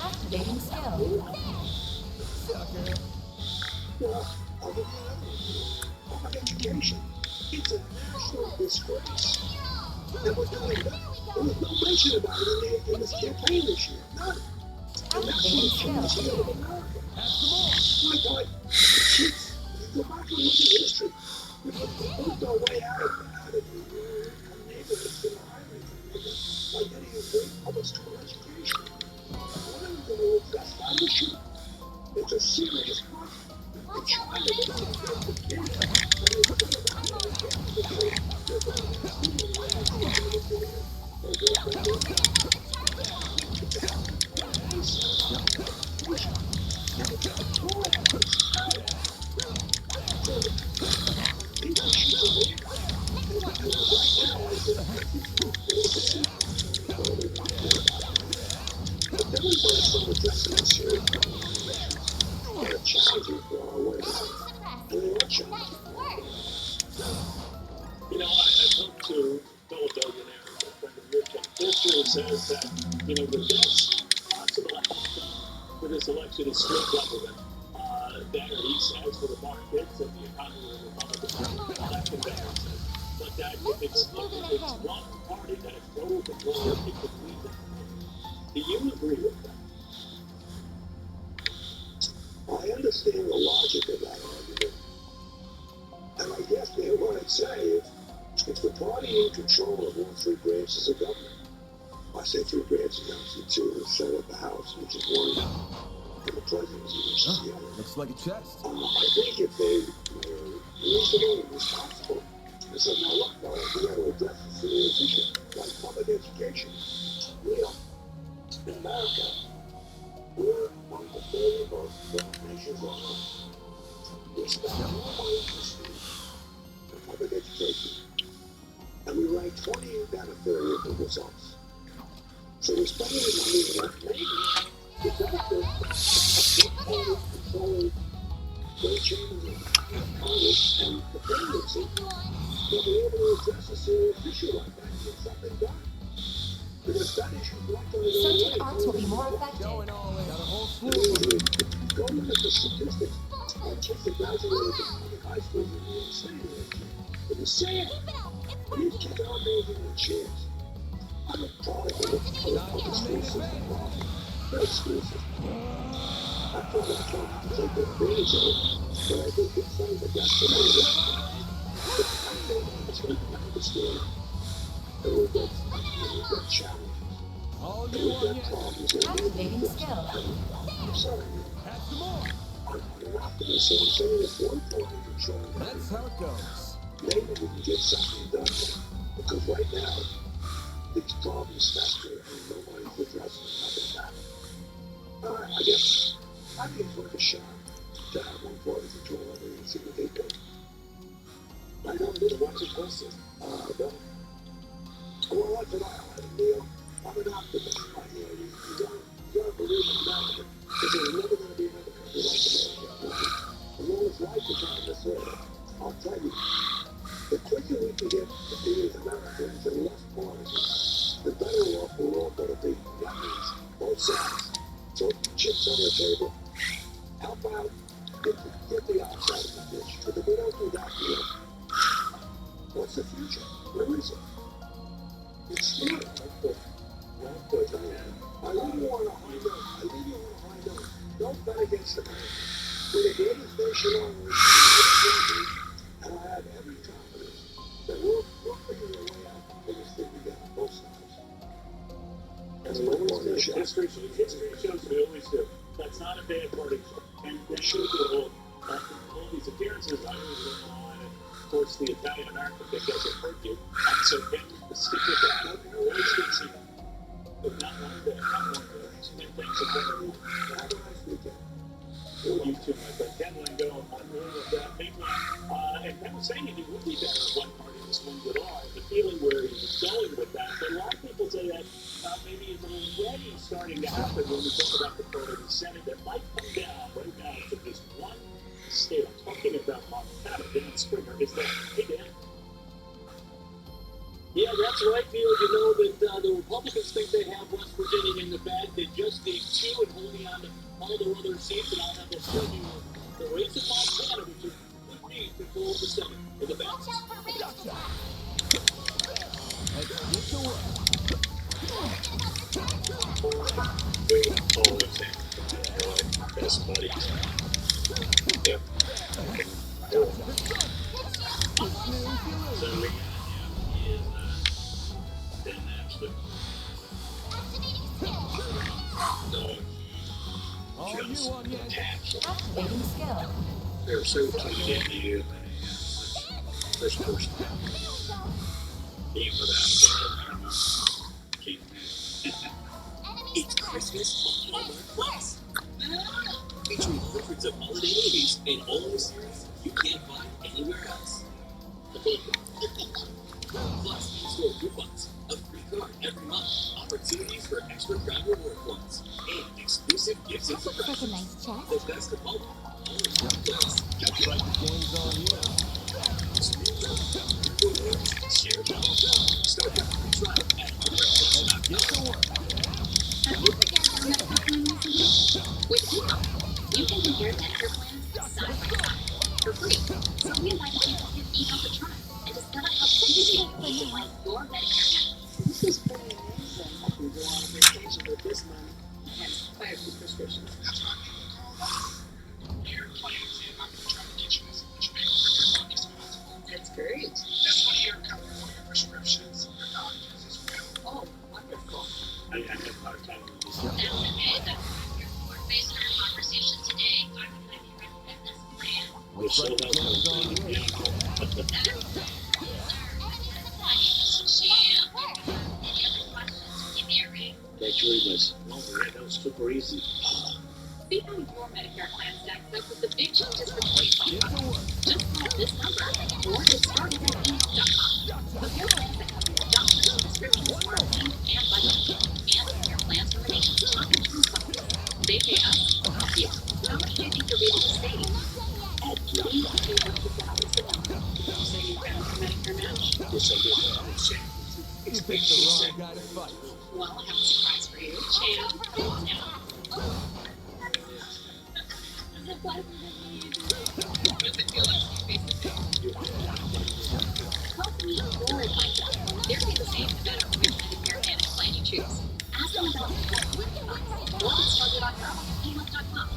Activating skill. Sucker. Well, I'll give you another one. Public education. It's a national disgrace. And we're doing that. There was no mention about it in this campaign this year. None. And that's what changed the of America. Have some more. My God, kids, go back and look at history. We moved our way out of neighborhoods in the highways by getting a great public school education. One of the things to address that issue. It's a serious problem. We're trying to get the kids. know, I spoke to a fellow billionaire, a friend of yours, Tim Fisher, says that, the best possible outcome for this election is split government. That, or he says, for the markets and the economy of the Republican Party, election day says. But that if it's one party that has total control, it could lead that way. Do you agree with that? I understand the logic of that argument. And I guess what I'd say is, if the party in control of all three branches of government, I say three branches, obviously two, the Senate, the House, which is one, and the presidency, which is the other. Looks like a chest. I think if they were reasonable and responsible, they said, now look, we got to address this issue, like public education. In America, we're one of the very most developed nations on earth. We spend more money this year on public education, and we rank 20th out of 30 of the results. So we're spending the money that maybe the benefit of controlling great changes in Congress and the presidency will be able to address a serious issue like that and get something done. Because that issue is not going to go away. Certain arts will be more effective. Go look at the statistics on kids that graduated from public high schools in the United States. It was sad. These kids aren't making a chance. I'm a product of the public school system. Great school system. I feel like I can't take advantage of it, but I think it's something that that's the way it is. But I think it's going to understand that we've got challenges. And we've got problems. Activating skill. I'm sorry. I'm an optimist, so I'm saying if one party controls That's how it goes. maybe we can get something done. Because right now, these problems fester and nobody's addressing nothing happening. I guess I think it's worth a shot to have one party control everything and see what they do. I know what's your question, Bill? Well, that's what I like, Neil. I'm an optimist. You gotta believe in America. Because there's never going to be another country like America. As long as life is on this earth, I'll tell you, the quicker we can get to be as Americans and less partisan, the better off we're all going to be. That means both sides. So chips on the table, help out, get the outside of the dish. But if we don't do that, Neil, what's the future? Where is it? It's scary. I leave you on a high note. Don't bet against America. We're the greatest nation on earth, and I have every confidence that we'll figure a way out to this thing together, both sides. History shows we always do. That's not a bad party. And we should do all these appearances. I always look on, and of course, the Italian American thing doesn't hurt you. So then stick with that. Always good to but not one day. Not one day. And things are going to have a nice weekend. You too, my friend. Ken Lingo, I'm really with that big one. And Ken was saying he would be better at one party this one would all. I have the feeling where he was going with that. But a lot of people say that maybe it's already starting to happen when we talk about the vote in the Senate. That might come down right now to this one state. I'm talking about Montana. Dan Springer is that. Hey, Dan. Yeah, that's right, Neil. You know that the Republicans think they have West Virginia in the bag. They just need 2 and holding on to all their other seats, and I'll have to show you the race in Montana, which is good need to hold the Senate in the bag. Watch out for range attack. Let's get to work. Best buddies. Yep. Activating skill. They're so keyed into you. First person. Being without It's Christmas on Hallmark Plus. Featuring hundreds of holiday movies and all the series you can't find anywhere else. Plus, in-store coupons, a free card every month, opportunities for extra Prime reward points, and exclusive gifts and This looks like a surprises. nice chest. The best of all in one place. Looks like the game's on you. Have you taken our medical plan recently? With Eno, you can compare Medicare plans side by side for free. So we invited you to give Eno a try and discover how easy it can be to plan your Medicare now. This is pretty amazing. I can go on vacation with this money and buy a few prescriptions. That's what people call care plans, and I'm going to try to get you as much bang for your buck as possible. That's great. This one here covers all your prescriptions, your doctors as well. Oh, wonderful. I have a hard time with this. That's amazing. Based on our conversation today, why would I be recommend this plan? We're so helpful. Thanks very much. No, that was super easy. See how your Medicare plan stacks up with the big changes for 2025. Just call this number or get started at email.com. Compare plans that cover your doctor, prescriptions, pharmacy, and budget. And compare plans from the nation's top insurance companies. They pay us to help you. How much do you think you'll be able to save? At least $200 a month. So you got your Medicare match? Yes, I did. You picked the wrong guy to fight. Well, I have a surprise for you. Champ. Now. Help me your advisor. They're the same no matter which Medicare Advantage plan you choose. Ask them about what or get started on your own at eHealth.com.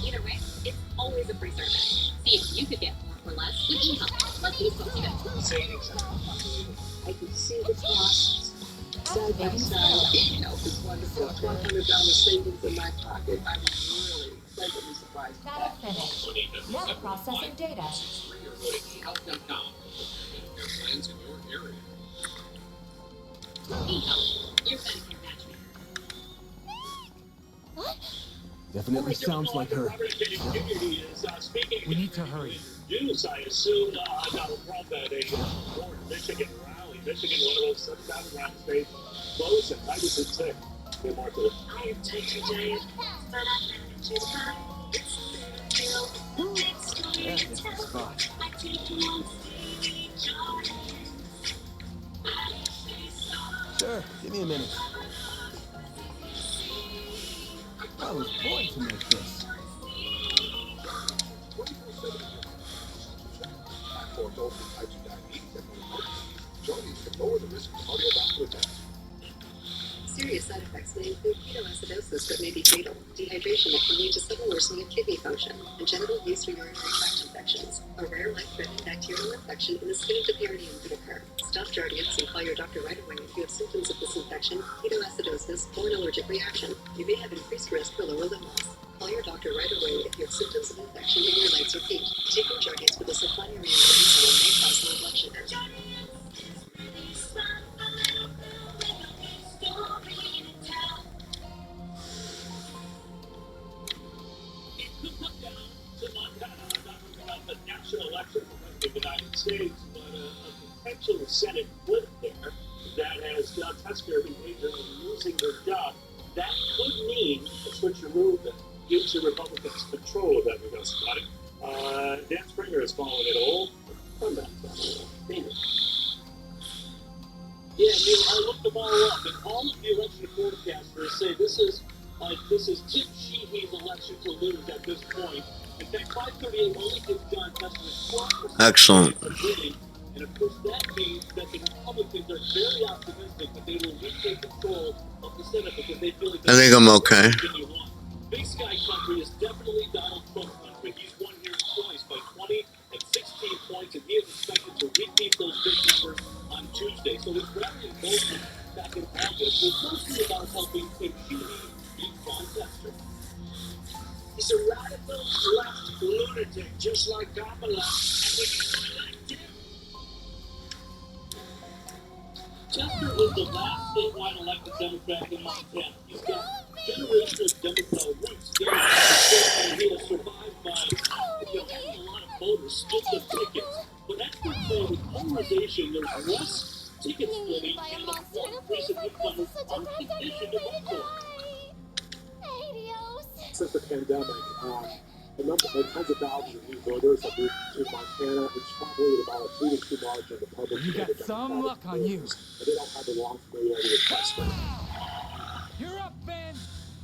Either way, it's always a free service. See if you could get more for less with eHealth, like these folks did. Savings are unbelievable. I can see the costs side by side. eHealth is wonderful. $1,200 savings in my pocket. I'm really pleasantly surprised. Data finished. Now processing data. eHealth.com. Plans in your area. eHealth, your Medicare matchmaker. What? Definitely sounds like her. We need to hurry. News, I assume Donald Trump at a Michigan rally. Michigan, one of those 7,000 round states, close and 96. Good morning to I am taking days, but I'm managing time. It's still Yeah, this is fun. I take one joy. Sure, give me a minute. I was born to make this. For adults with type 2 diabetes and joining can lower the risk of cardiovascular death. Serious side effects may include ketoacidosis that may be fatal, dehydration that can lead to sudden worsening of kidney function, and genital yeast or urinary tract infections. A rare life-threatening bacterial infection in the skin of the perineum could occur. Stop Jardiance and call your doctor right away if you have symptoms of this infection, ketoacidosis, or an allergic reaction. You may have increased risk for lower limb loss. Call your doctor right away if you have symptoms of infection in your legs or feet. Taking Jardiance with a supply urea insulin may cause low blood sugar. the national election for the United States, but a potential Senate flip there that has John Tesker in danger of losing their job. That could mean a switcheroo that gives the Republicans control of that municipality. Dan Springer is following it all. Come back. Damn it. Yeah, Neil, I looked them all up, and all of the election forecasters say this is Tim Sheehy's election to lose at this point. In fact, 538 only gives John Tesker 12%. Excellent. And of course, that means that the Republicans are very optimistic that they will retake control of the Senate because they feel like I think I'm okay. Big Sky country is definitely Donald Trump country. He's won here twice by 20 and 16 points, and he is expected to repeat those big numbers on Tuesday. So his rally in Bozeman back in August was mostly about helping Tim Sheehy beat John Tesker. He's a radical left lunatic, just like Kamala, and we can elect him. Tesker was the last statewide elected Democrat in Montana. He's got generational Democrat roots there, and he was survived by having a lot of voters split the tickets. But experts say with polarization, there's less ticket splitting, and the more recent newcomers are conditioned to vote for. Since the pandemic, tons of thousands of new voters have moved to Montana. It's probably at about a 3-2 margin of the public. You got some luck on you. And they don't have a long familiarity with Preston. You're up, Ben.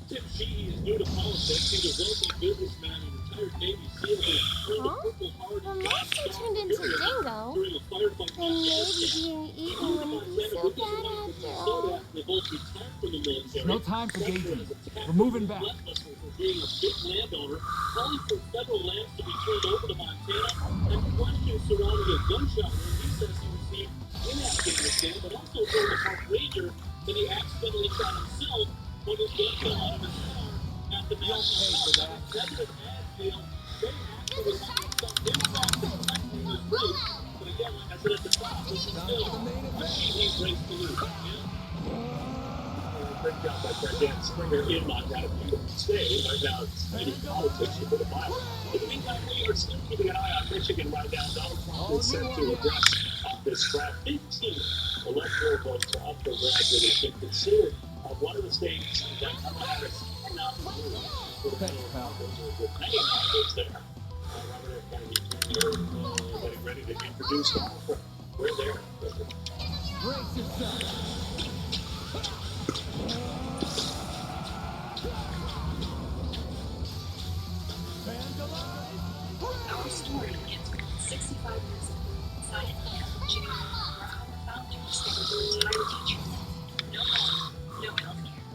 Tim Sheehy is new to politics. He was a wealthy businessman and retired Navy SEAL who earned a Purple Heart and Unless he Star turned into Superior Dingo, during a firefight in then maybe Afghanistan. being He eaten moved to wouldn't be Montana so with his bad wife from after Minnesota. all. They both retired from the military. No time for Preston gauging. is attacked We're moving back. relentlessly for being a big landowner, calling for federal lands to be turned over to Montana, and questions surrounding a gunshot wound he says he received in Afghanistan, but also during a park ranger that he accidentally shot himself when his gun fell out of his car at the national park. Executive Asdale, they actually had some impact affecting this race, but again, like I said at the top, this is still a Sheehy's race to lose. Great job by President Springer in Montana. Beautiful state. Right now, it's leading politics for the Bible. In the meantime, we are still keeping an eye on Michigan right now. Donald Trump is set to address this track. 15 electoral votes are up for grabs. It has been considered one of the states that Kamala Harris cannot lose for the federal Congress with many nominates there. Robert F. Kennedy Jr. Getting ready to introduce Donald Trump. We're there. Brace yourself. Our story begins 65 years ago, inside a camp in Virginia, where our founder discovered her entire teacher said, no home, no health care.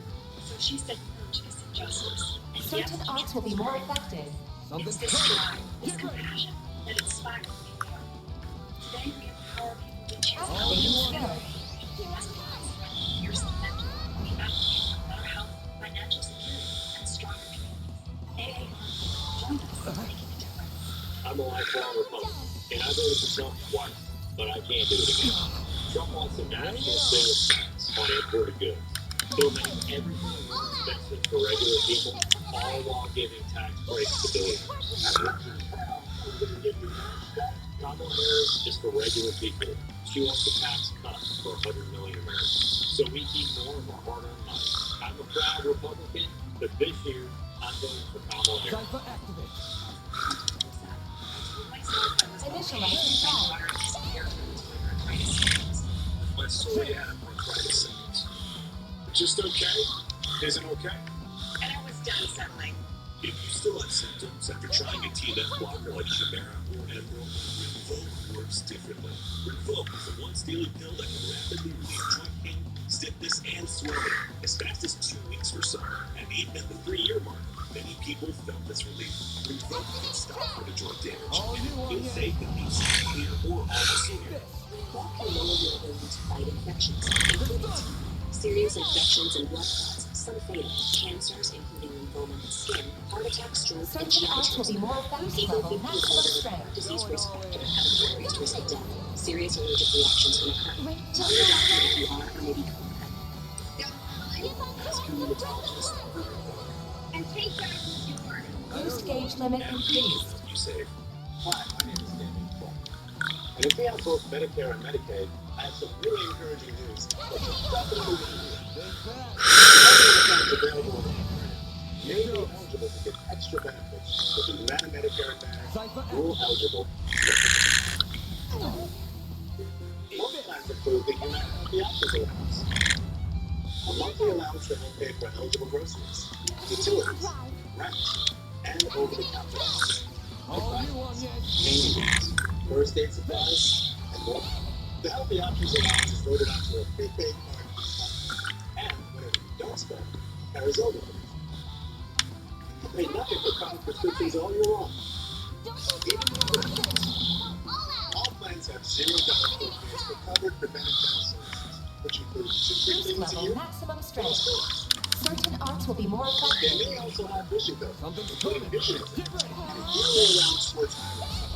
So she set no to this injustice. And Certain yes, arts will be more effective. it's this drive, this compassion, that inspires me more. Today we empower people to choose health care. As a class, here's the mentor. We advocate for better health, financial security, and stronger communities. AA, join us in making a difference. I'm a lifelong Republican, and I voted for Trump twice, but I can't do it again. Trump wants a national sales tax on imported goods. He'll make everything more expensive for regular people, all while giving tax breaks to billionaires. Kamala Harris is for regular people. She wants a tax cut for 100 million Americans, so we keep more of our hard-earned money. I'm a proud Republican, but this year I'm voting for Kamala Harris. Cypher activate. Initializing flag. My story had bronchitis symptoms. Just okay? Isn't okay? And I was done settling. If you still have symptoms after trying a TNF blocker like Humira or Enbrel, Rinvoq works differently. Rinvoq is a once-daily pill that can rapidly relieve joint pain, stiffness, and swelling as fast as 2 weeks for some, and even at the 3-year mark. Many people felt this relief. Rinvoq can stop the joint damage, and feel safe and be severe or almost severe. Rinvoq can lower your ability to fight infections, including TB, serious infections and blood clots, some fatal, cancers including lymphoma of the skin, heart attack, stroke, and Certain arts will be more effective people level 50 maximum older, strength. disease risk factor, have an increased risk of death. Serious allergic reactions can occur. Wait, Tell your doctor if you are or may be covered. Ask your rheumatologist. And take back what you learned. Boost gauge limit increased. You save. Hi, my name is Danny Clark. And if we have both Medicare and Medicaid, I have some really encouraging news that you definitely want to hear. Available in you may be eligible to get extra benefits with the Humana Medicare Advantage dual eligible. Most plans include the Humana Healthy Options Allowance, a monthly allowance to help pay for eligible groceries, utilities, rent, and over-the-counter pain, first aid supplies, and more. The Healthy Options Allowance is loaded onto a prepaid card, and whatever you don't spend carries over. You pay nothing for chronic prescriptions all year long. All plans have $0 co-pays for covered preventive health services, which includes 2 Boost treatments a level year. maximum strength. Certain arts will be more They effective. may also have vision coverage, including vision exams, and a year-round sports medicine.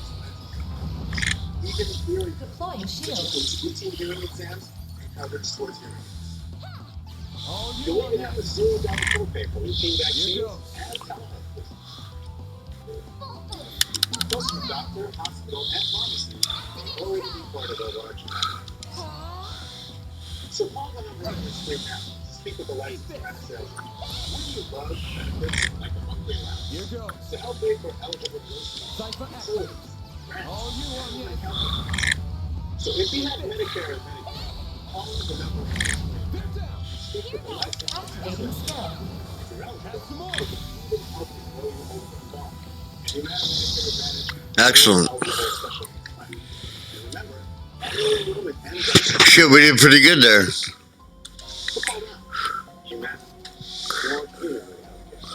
Even hearing Deploying which shield. includes routine hearing exams and coverage towards hearing aids. You'll even have a $0 copay for routine vaccines and telehealth visits. Plus, your doctor, hospital, and pharmacy may already be part of a large network. So call the number on your screen now. speak with the licensed track salesman. Wouldn't you love benefits like a monthly allowance? Here goes. To help pay for eligible groceries, Cypher utilities, rent, All you on and yes. health. So if you have Medicare and Medicaid, call the number on the screen. They're down. Speak with the licensed track Activating salesman. skill. If you're eligible, Have some more. we can even help you grow your home or farm. If you have Medicare Advantage, Excellent. you're eligible special needs plan. And remember, every enrollment ends up Shit, we did pretty good there. so call now. Humana, more clearly healthcare.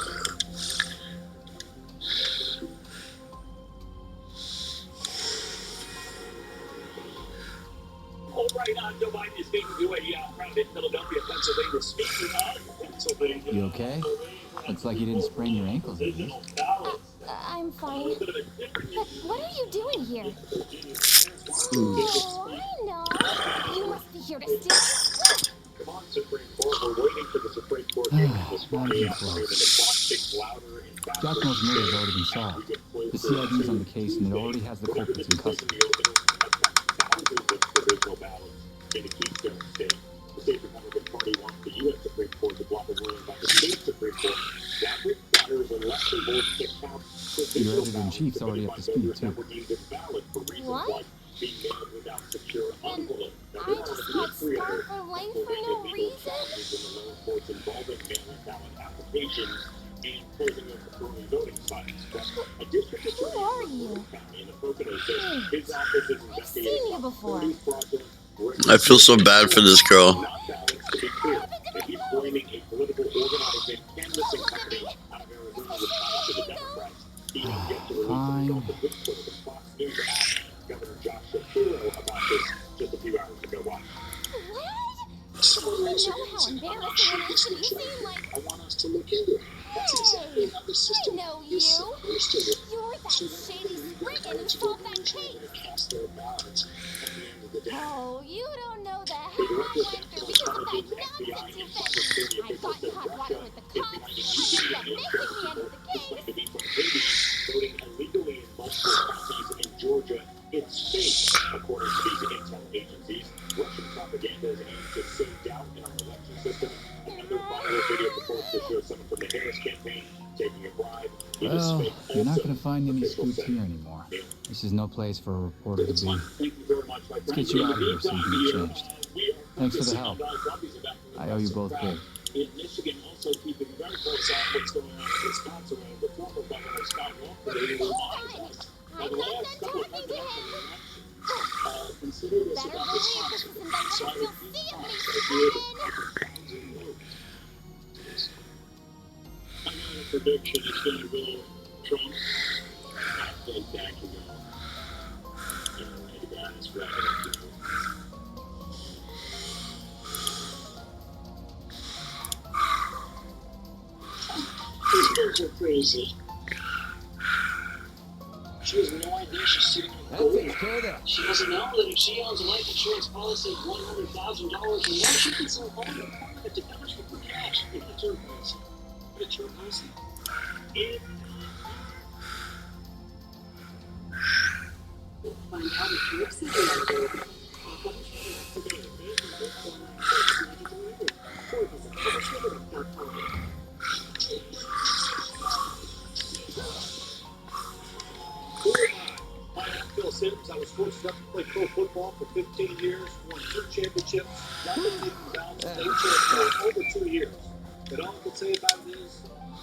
All right, Joe Biden is making his way around in Philadelphia, Pennsylvania. Speaking of Pennsylvania, You okay? Looks like you didn't sprain your ankles, did you? I'm fine. But what are you doing here? Ooh. Oh, I know. You must be here to steal my script. Come on, Supreme Court. We're waiting for the Supreme Court hearing this Not Friday even afternoon, and close. the clock ticks louder and faster. Jackmo's murder has already been solved. The CID is on the case, and it already has the culprits in custody. Thousands of provisional ballots in the Keystone State. The state Republican Party wants the U.S. Supreme Court to block a ruling by the state Supreme Court that requires election boards to count Your provisional editor-in-chief's ballots already submitted up by to speed, voters too. that were deemed invalid for reasons What? like being mailed without secure envelope. Now, I there are just at got least 3 other scarred for life for Pennsylvania no legal reason. challenges in the lower courts involving mail-in ballot applications and closing of early voting sites. But a district Who attorney are in you? Monroe County in the Pocono says his office is I've seen investigating you before. 40 fraudulent I feel so bad for this girl. not ballots to be clear. And he's blaming a political organizing canvassing company out of Arizona with ties to the Democrats. He didn't get to release the results of this poll, but Fox News asked Governor Josh Shapiro about this just a few hours ago. Watch. What? You know how embarrassing it is to be seen like... I want us to look into it. That's exactly how the I system know is you. supposed to work. You're that So that shady legal spriggan who eligible solved that voters are case. able to cast their ballots at the end of the day. Oh, you don't know the The director of half national after because of that intelligence, FBI, nonsense you and said. cybersecurity I officials thought you said had water Russia with the is cops. behind a I new ended up and making fair the end of report the case. claimed to be from Haiti, voting illegally in multiple counties in Georgia. It's fake, according to these intel agencies. Russian propaganda is aimed to sow doubt in our election system. Another viral video purports to show someone from the Harris campaign taking a bribe. It is Well, fake you're not also, going to find any officials scoops say. here anymore. This is no place for a reporter to It's be. fine. Thank you very much, my friend. Let's get you In out of here so you can meantime, get changed. we are Thanks for the focusing help. on zombies evacuating I owe you the both crowd. big. In Michigan, also keeping very close on what's going on in Wisconsin, where the former governor Scott Walker reminds us I'm that the not last done couple of talking to him. presidential consider this Better about believe Wisconsin. this isn't the last So I you'll repeat see of me, that if you Spartan. I got a prediction. It's going to go Trump. I think that can go. All right, guys, wrap it up. These girls are crazy. She has no idea she's sitting on That gold. takes care of that. She doesn't know that if she owns a life insurance policy of $100,000 or more, she can sell all the apartment to demonstrate for cash. It's her policy. But it's her policy. Find out if you're sitting on gold. Call Publish today at 800-496-90 or visit publishredirect.com. Hi, I'm Phil Sims. I was fortunate enough to play pro football for 15 years, won 2 championships, got the team down to state champion for over 2 years. And all I can say about it is,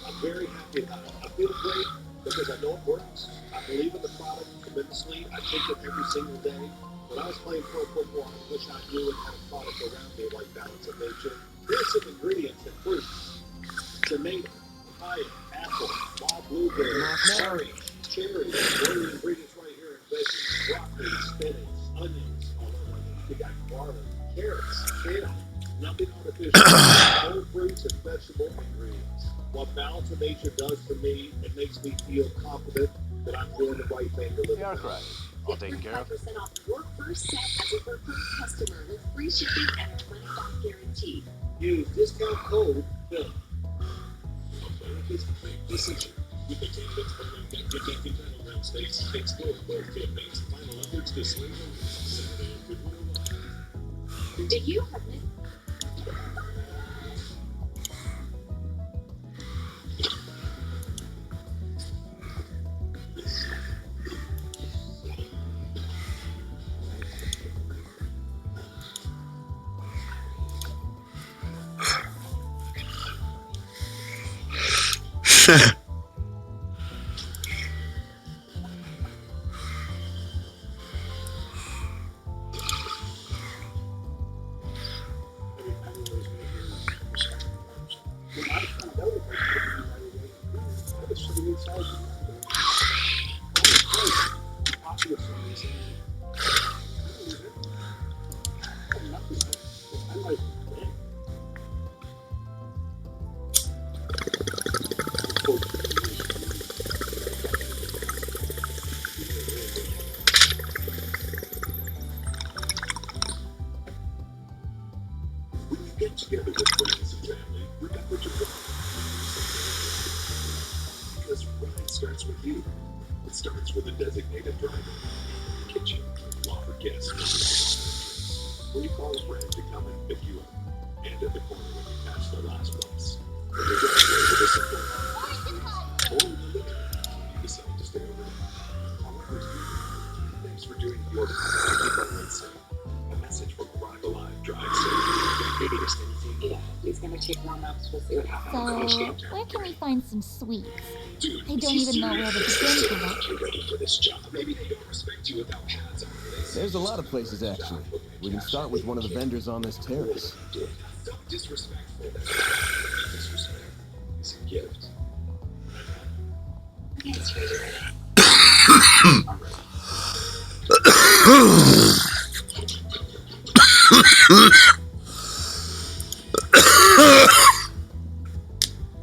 I'm very happy about it. I feel great because I know it works. I believe in the product tremendously. I take it every single day. When I was playing pro football, I wish I knew and had a product around me like Balance of Nature. Here's some ingredients and fruits: tomato, papaya, apple, wild blueberry, orange, cherry. What are the ingredients right here in veggies? Broccoli, spinach, onions, we got garlic, carrots, kale, nothing artificial, whole fruits and vegetable ingredients. What Balance of Nature does for me, it makes me feel confident that I'm doing the right thing to live. Yeah, correct. All taken care of. 5% off your first set as a preferred customer with free shipping and a money-back guarantee. Use discount code PHIL. Listen, with the candidates voting that Kentucky battleground states, explore both campaigns' final efforts to swing voters Saturday at Goodwill Live. Do you have When you get together with friends and family, remember to put because ride starts with you. It starts with a designated driver in the kitchen. You offer guests when you call a friend to come and pick you up, and at the corner when you pass the last bus. When you're driving to the simple or in the living room, you decide to stay overnight. However, thanks for doing your part to keep our roads safe. A message from Arrive Alive Drive Safe. Maybe just anything. Yeah, he's gonna take warm-ups. We'll see what happens. So, where can we find some sweets? Dude, I don't even know where to begin yet. You're ready for this job. Maybe they don't respect you without hats on. There's a lot of places, actually. We can start with one of the vendors on this terrace. So disrespectful. Disrespect is a gift. Okay, it's ready.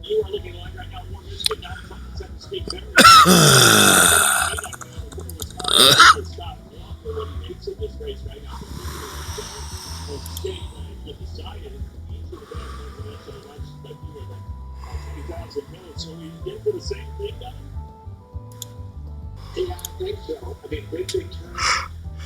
You are looking like right now, more Michigan, not from the 7th Street Center. Stop Walker when he makes in this race right now. The state get decided into the back of the election, but you were like 20,000 minutes. So we get for the same thing now? Yeah, I think so. I mean, big turnout.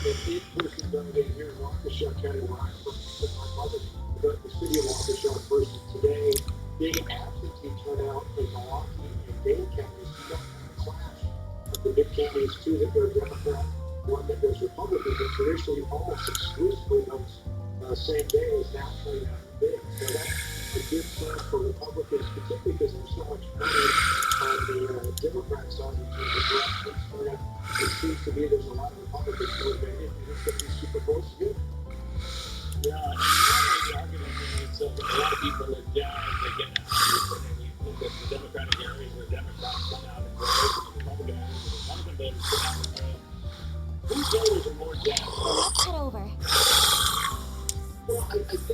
The big push is going to be here in Waukesha County, where I'm from, with my mother, but the city of Waukesha versus today. Big absentee turnout in Milwaukee and Dane counties. You don't have a clash of the big counties, two that go Democrat, one that goes Republican, but traditionally almost exclusively those same days now turning out big. So that's a good sign for Republicans, particularly because there's so much money on the Democrat side in terms of election turnout. It seems to me there's a lot of Republicans motivated, and it's going to be super close again. Yeah, and normally the argument is that a lot of people look down as they get out here, but then you look at the Democratic areas where Democrats come out and vote, and the Republican areas where Republican voters come out and vote. Whose voters are more down? Let's head over. Well, I think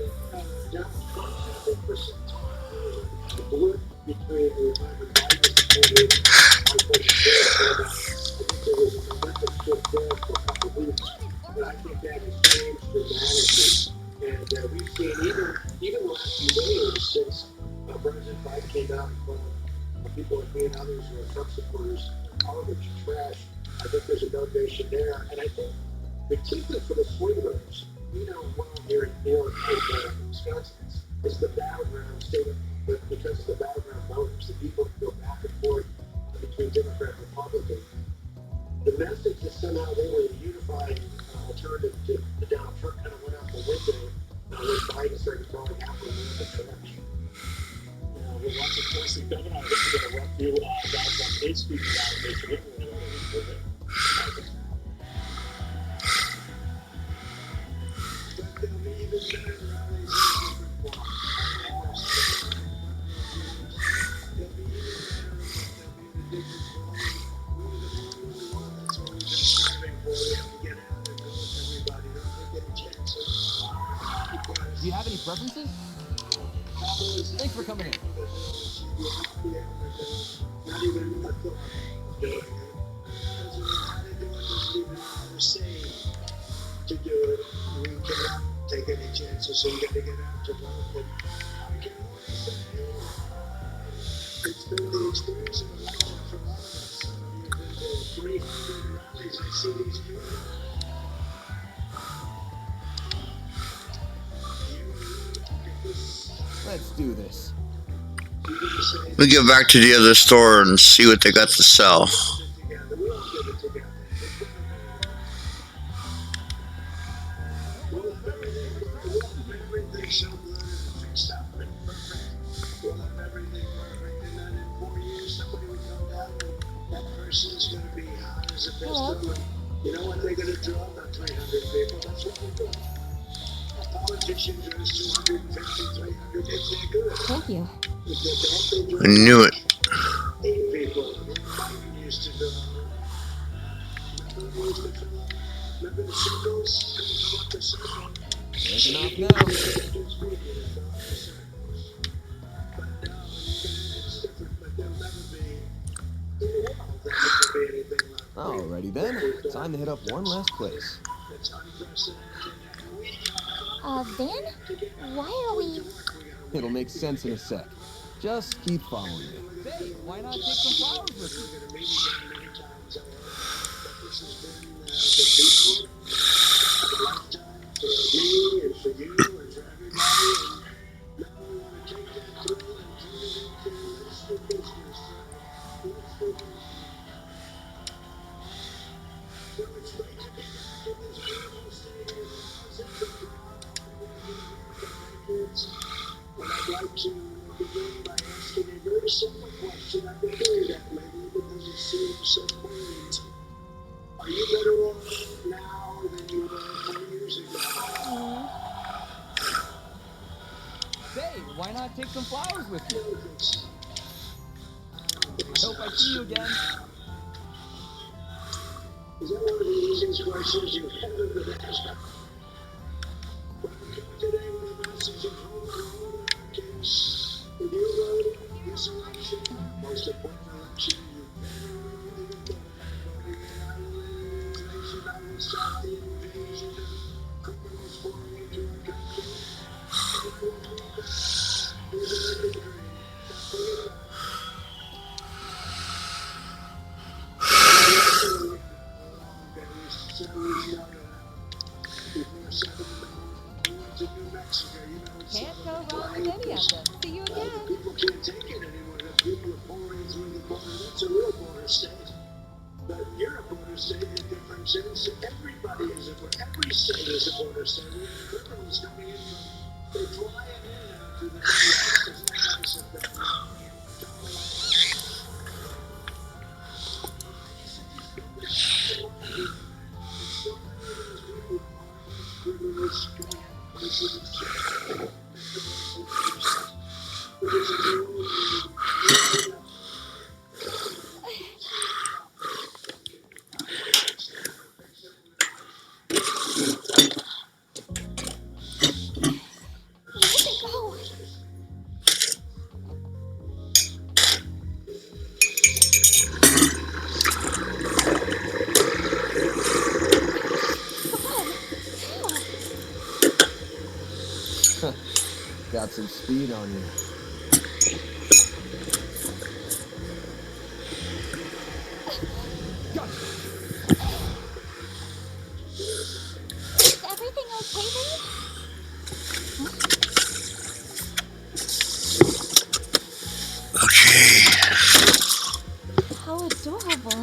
Donald Trump had been for some time the blip between the time of Biden supported my president. I think there was a momentum shift there for a couple of weeks, but I think that has changed dramatically. And we've seen even the last few days since President Biden came out and called people like me and others who are Trump supporters garbage, trash. I think there's a motivation there, and I think particularly for the swing voters, well here in New York and Wisconsin, is the battleground state, because of the battleground voters, the people who go back and forth between Democrat and Republican. The message that somehow they were a unified alternative to Donald Trump kind of went out the window when Biden started calling Apple the trash. We're watching closely coming on. This is going to run through Donald Trump is speaking out of Michigan. But they'll be even better rallies in different forms. They'll be even better. They'll be in a different form. That's what we've been striving for. We have to get out and go with everybody. Don't take any chances. Do you have any preferences? Thanks for coming in. Not even a thought of doing it. Doesn't know how to do it, doesn't even know how to say to do it. We cannot take any chances, so we got to get out to vote. But I can only say it's been the experience of a lifetime for all of us. You've been to 300 rallies. I see these people. Let's do this. Let me get back to the other store and see what they got to sell. We'll have everything perfect, and then in 4 years, person's going to be hot as a Hello. pistol. You know what they're going to draw? About 300 people. That's what they do. A politician draws 250, 300 if they're good. Thank you. If they're bad, they draw I knew it. 8 people. Biden used to draw. Remember the circles? Couldn't go up the circle. Breaking off now. But now, it's different, but there'll never be, in the world, there'll never be anything like that. Alrighty then. Time to hit up one last place. It's unprecedented. Van? Why are we... It'll make sense in a sec. Just keep following me. Say, why not take some flowers with you? This has been the deal of a lifetime for me and for you and for everybody. And now we want to take that thrill and turn it into let's do business. Let's do business. So it's great to be back in this beautiful stadium. And I'd like to begin by asking a very simple question. I've been doing that lately because it seems so poignant. Are you better off now than you were 20 years ago? Say, why not take some flowers with you? I hope I see you again. Is that one of the easiest questions you've ever been asked? Well, we come today with a message of hope for all Americans. If you voted this election, most important election you've ever really done, voting united inflation, I will stop the invasion of criminals pouring into our country. And I will be back. Here's a victory. Can't go wrong with any of them. See you again. People can't take it anymore. The people are pouring through the border. That's a real border state. But you're a border state. The difference is everybody is a border. Every state is a border state. We have criminals coming in from, they fly in to the U.S. It's not nice of them. Got some speed on you. Is everything okay, babe? Okay. How adorable.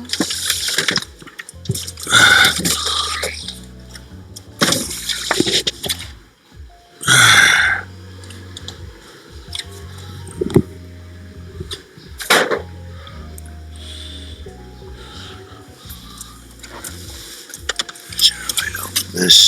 This.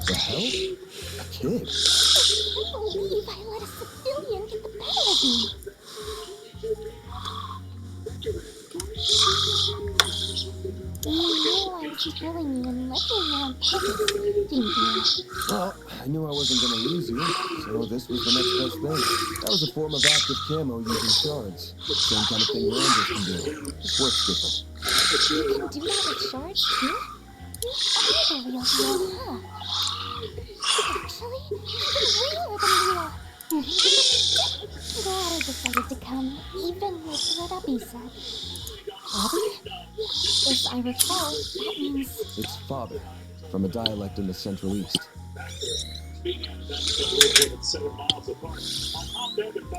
The hell? A kid? I can't believe I let a civilian get the better of me. You knew I was killing you and left me here on purpose, didn't you? Well, I knew I wasn't gonna lose you, so this was the next best thing. That was a form of active camo using shards. Same kind of thing Rangers can do. Just works different. You can do that with shards, too? You are the real deal, huh? Actually, even realer than real. Glad I decided to come, even with what Abby said. Abby? If I recall, that means... It's father, from a dialect in the Central East.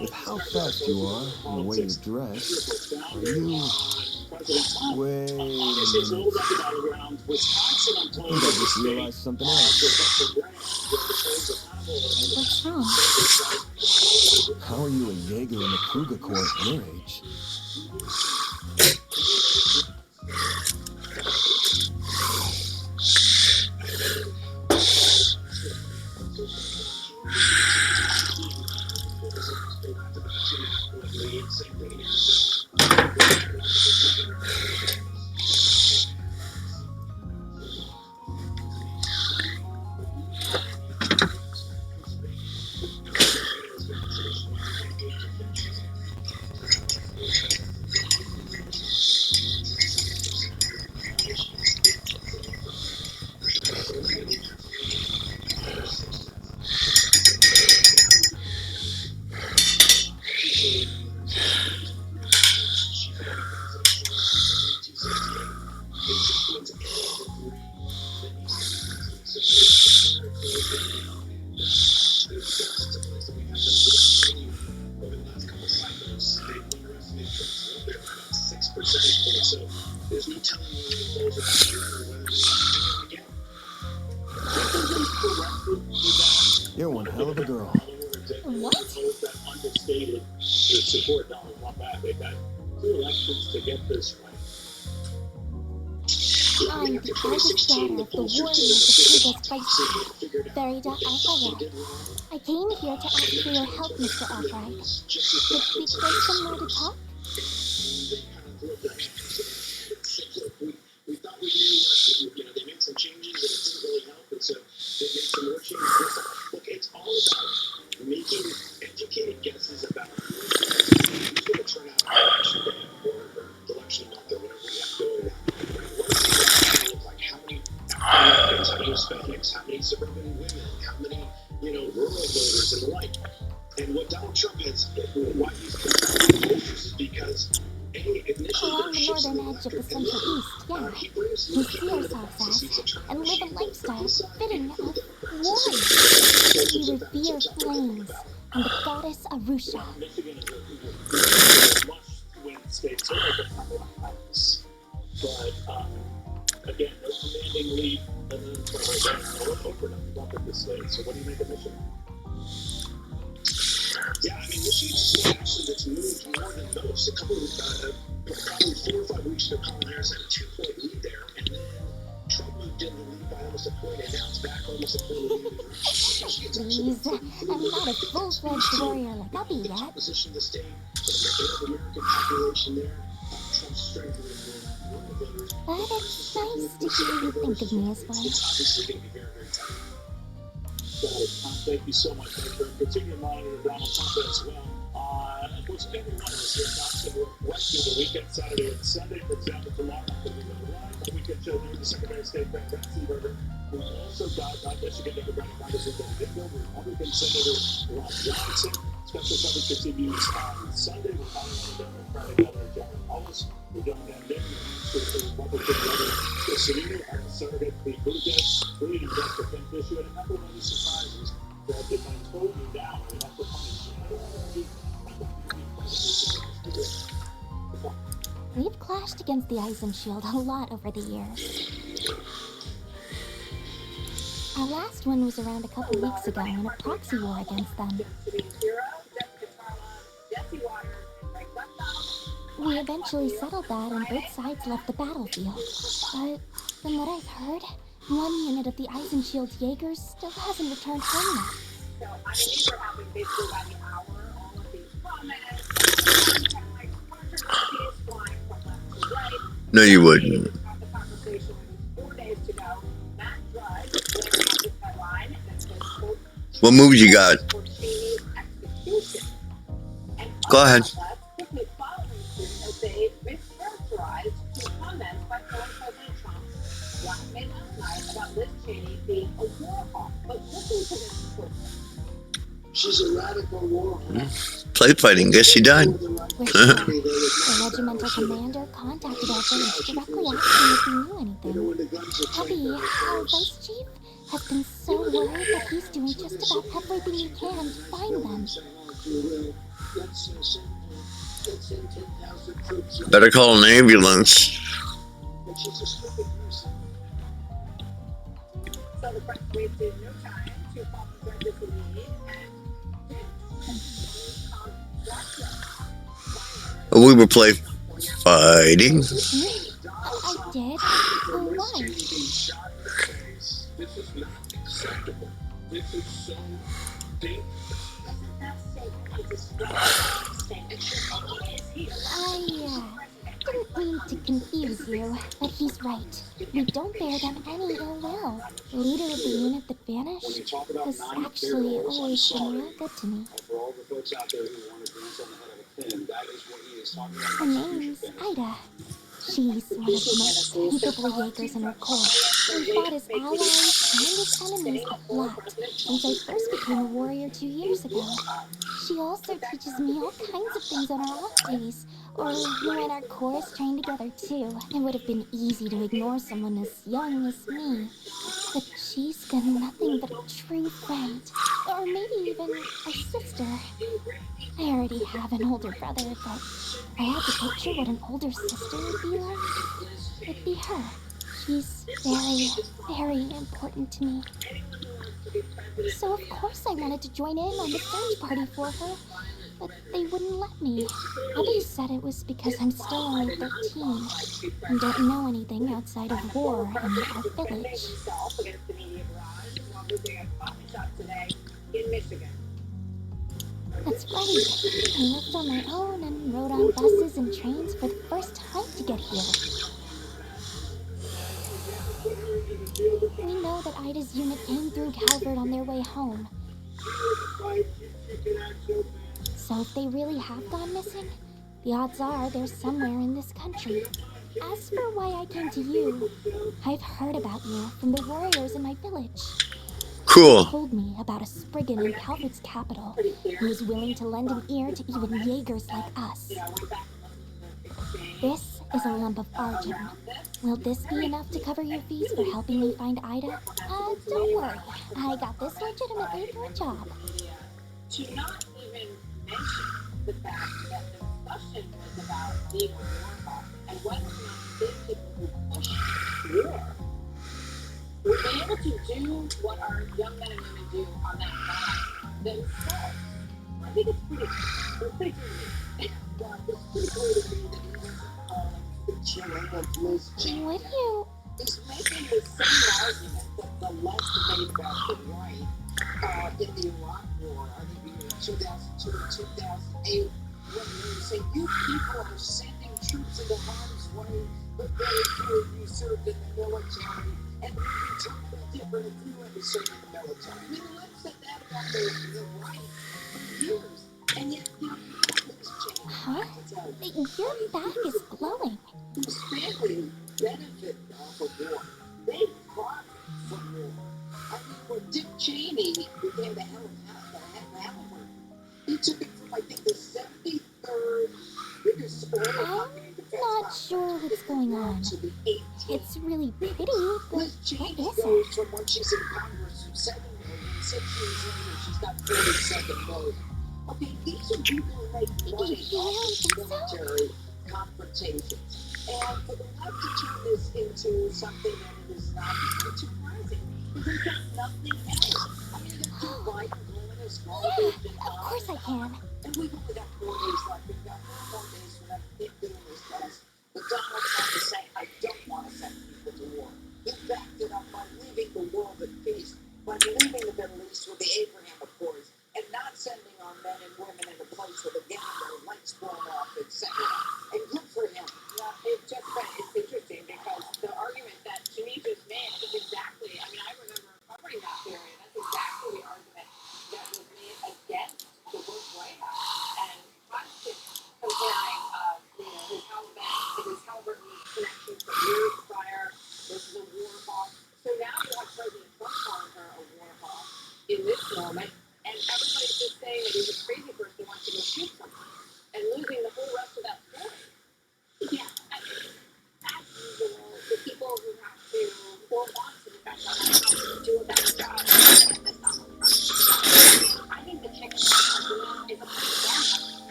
With how fast you are, and the way you dress, you... Wait a minute. I think I just realized something else. What's wrong? How are you a Jaeger in the Kruger Corps at your age? You're one hell of a girl. What? Understated the support dollars want back. They've got 2 elections to get this right. I'm the eldest daughter of the warriors of Kruger's Vice Chief, Verida Alfred. I came here to ask for your help, Mr. Alfred. Could we get somewhere to talk? We thought we knew, they made some changes and it didn't really help, and so they made some more changes. Look, it's all about making educated guesses about who's going to turn out on election day or election month or whatever we have going on. What is it going to look like? How many African Americans, how many Hispanics, how many suburban women, how many, rural voters and the like. And what Donald Trump has, why he's posters is because along the northern edge of the Central East, yeah. We see ourselves as, and live a lifestyle befitting of warriors. We revere flames and the goddess Arusha. Michigan is a must-win state, certainly for House. But, again, no commanding lead, and then no open up at the state. So what do you make of Michigan? Yeah, Michigan's a state actually that's moved more than most. Probably 4 or 5 weeks ago, Kamala Harris had a 2-point lead there, and then Trump moved in the lead by almost a point, and now it's back almost a point lead. Please, I'm not a full-fledged warrior like Abby yet. Opposition of the state, the American population there, Trump's strengthening rural voters. But it's nice to hear you think of me as well. It's obviously going to be very, very tough. Thank you so much, for continuing monitoring Donald Trump as well. Of course, every one of us here talks about right through the weekend, Saturday and Sunday. For example, tomorrow, we're going to live the weekend show near the Secretary of State, Ben Ratzenberger. We've also got Michigan Democratic Congressman Ben Dingell, Republican Senator Ron Johnson. Special coverage continues on Sunday with Colorado Democratic Governor John Hollis. We're going down there to the Republican Governor Chris Sununu, our Senator Pete Buttigieg, leading Dr. Ken Fisher, and a number of other surprises that if I told you now, I would have to punish you. We've clashed against the Eisen Shield a lot over the years. Our last one was around a couple weeks ago in a proxy war against them. We eventually settled that and both sides left the battlefield. But from what I've heard, One unit of the Eisenshield Jaegers still hasn't returned home yet. So, I mean, these were happening basically by the hour. All of these comments, contacts, controversies flying from left to right. No, you wouldn't. Have the conversation with 4 days to go. Matt Drudge then has this headline that says, quote, What moves you got? for Cheney's execution. And Go ahead. outlets quickly following suit as they mischaracterized two comments by former President Trump last night about Liz Cheney being a war hawk. But listen to this quote. She's a radical war hawk. Play fighting. Guess you done. The regimental commander contacted our village directly asking if we knew anything. Hubby, our vice chief, has been so worried that he's doing just about everything he can to find them. Better call an ambulance. So the press wasted no time to apologize to the lead and We were play fighting. I did? Why? This is not acceptable. This is so dangerous. I didn't mean to confuse you, but he's right. We don't bear them any ill will. The leader of the unit that vanished has actually always been real good to me. For all the folks out there who want to dance on the head of a pin, that is what he is talking about. Her name's Ida. She's one of the most capable Jaegers in her corps. We've fought as allies and as enemies a lot since I first became a warrior 2 years ago. She also teaches me all kinds of things on our off days, or when our corps is trained together too. It would have been easy to ignore someone as young as me, but she's been nothing but a true friend, or maybe even a sister. I already have an older brother, but if I had to picture what an older sister would be like, it'd be her. She's very, very important to me. So of course I wanted to join in on the search party for her, but they wouldn't let me. Hubby said it was because I'm still only 13 and don't know anything outside of war and our village. That's right. I left on my own and rode on buses and trains for the first time to get here. We know that Ida's unit came through Calvert on their way home. So if they really have gone missing, the odds are they're somewhere in this country. As for why I came to you, I've heard about you from the warriors in my village. Cool. They told me about a Spriggan in Calvert's capital who is willing to lend an ear to even Jaegers like us. This is a lump of Argent. Will this be enough to cover your fees for helping me find Ida? Don't worry. I got this legitimately for a job. To not even mention the fact that the discussion was about being a war hawk and whether or not they people who push war were able to do what our young men and women do on that line themselves. I think it's pretty cool. It's pretty cool. Well, it's pretty clear to me that he wasn't the killing of Liz Cheney. Would you? He's making the same argument that the left made about the right in the Iraq War, I think in 2002 or 2008, when they were saying, you people are sending troops into harm's way, but very few of you served in the military, and we'd be totally different if you ever served in the military. I mean, the left said that about the right for years, and yet, you know, huh? Your back is glowing. Whose family benefit off of war. They profit from war. I mean, when Dick Cheney became the head of Halliburton, he took it from, I think, the 73rd biggest oil company in the Not sure what's going on. to the 18th. It's really pretty, but what Liz Cheney is goes it? from when she's in Congress from 7 million, 6 years later, she's got 47 million. Okay, these are people who make money off of military confrontations. And for the left to turn this into something that it is not, it's surprising. Because they've got nothing else. I mean, they're just Biden blowing his garbage. Yeah, of course I can. And we've only got 4 days left. We've got 4 more days for them to keep doing this to us. But Donald Trump is saying, I don't want to send people to war. He backed it up by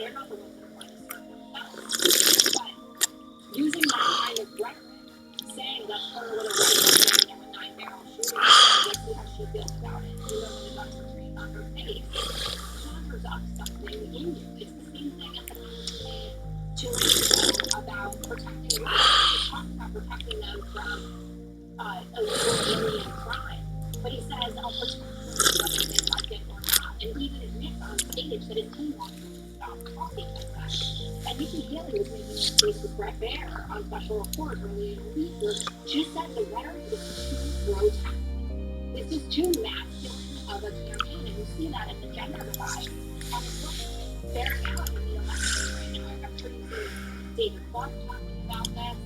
they're not the ones that are going to serve themselves. But using that kind of rhetoric, saying that her little red standing there with 9 barrels shooting at her, let's see how she feels about it, even when the guns are trained on her face, conjures up something in you. It's the same thing as the comments he made 2 weeks ago about protecting women. He talks about protecting them from illegal alien crime. But he says, I'll protect women whether they like it or not. And he even admits on stage that his team wants him to stop talking like that. And Nikki Haley was making this case with Brett Baer on Special Report earlier in the week, where she said the rhetoric is too grotesque. This is too masculine of a campaign, and you see that in the gender divide. And it's what's bearing out in the election right now. I'm sure you've seen David Clark talking about this.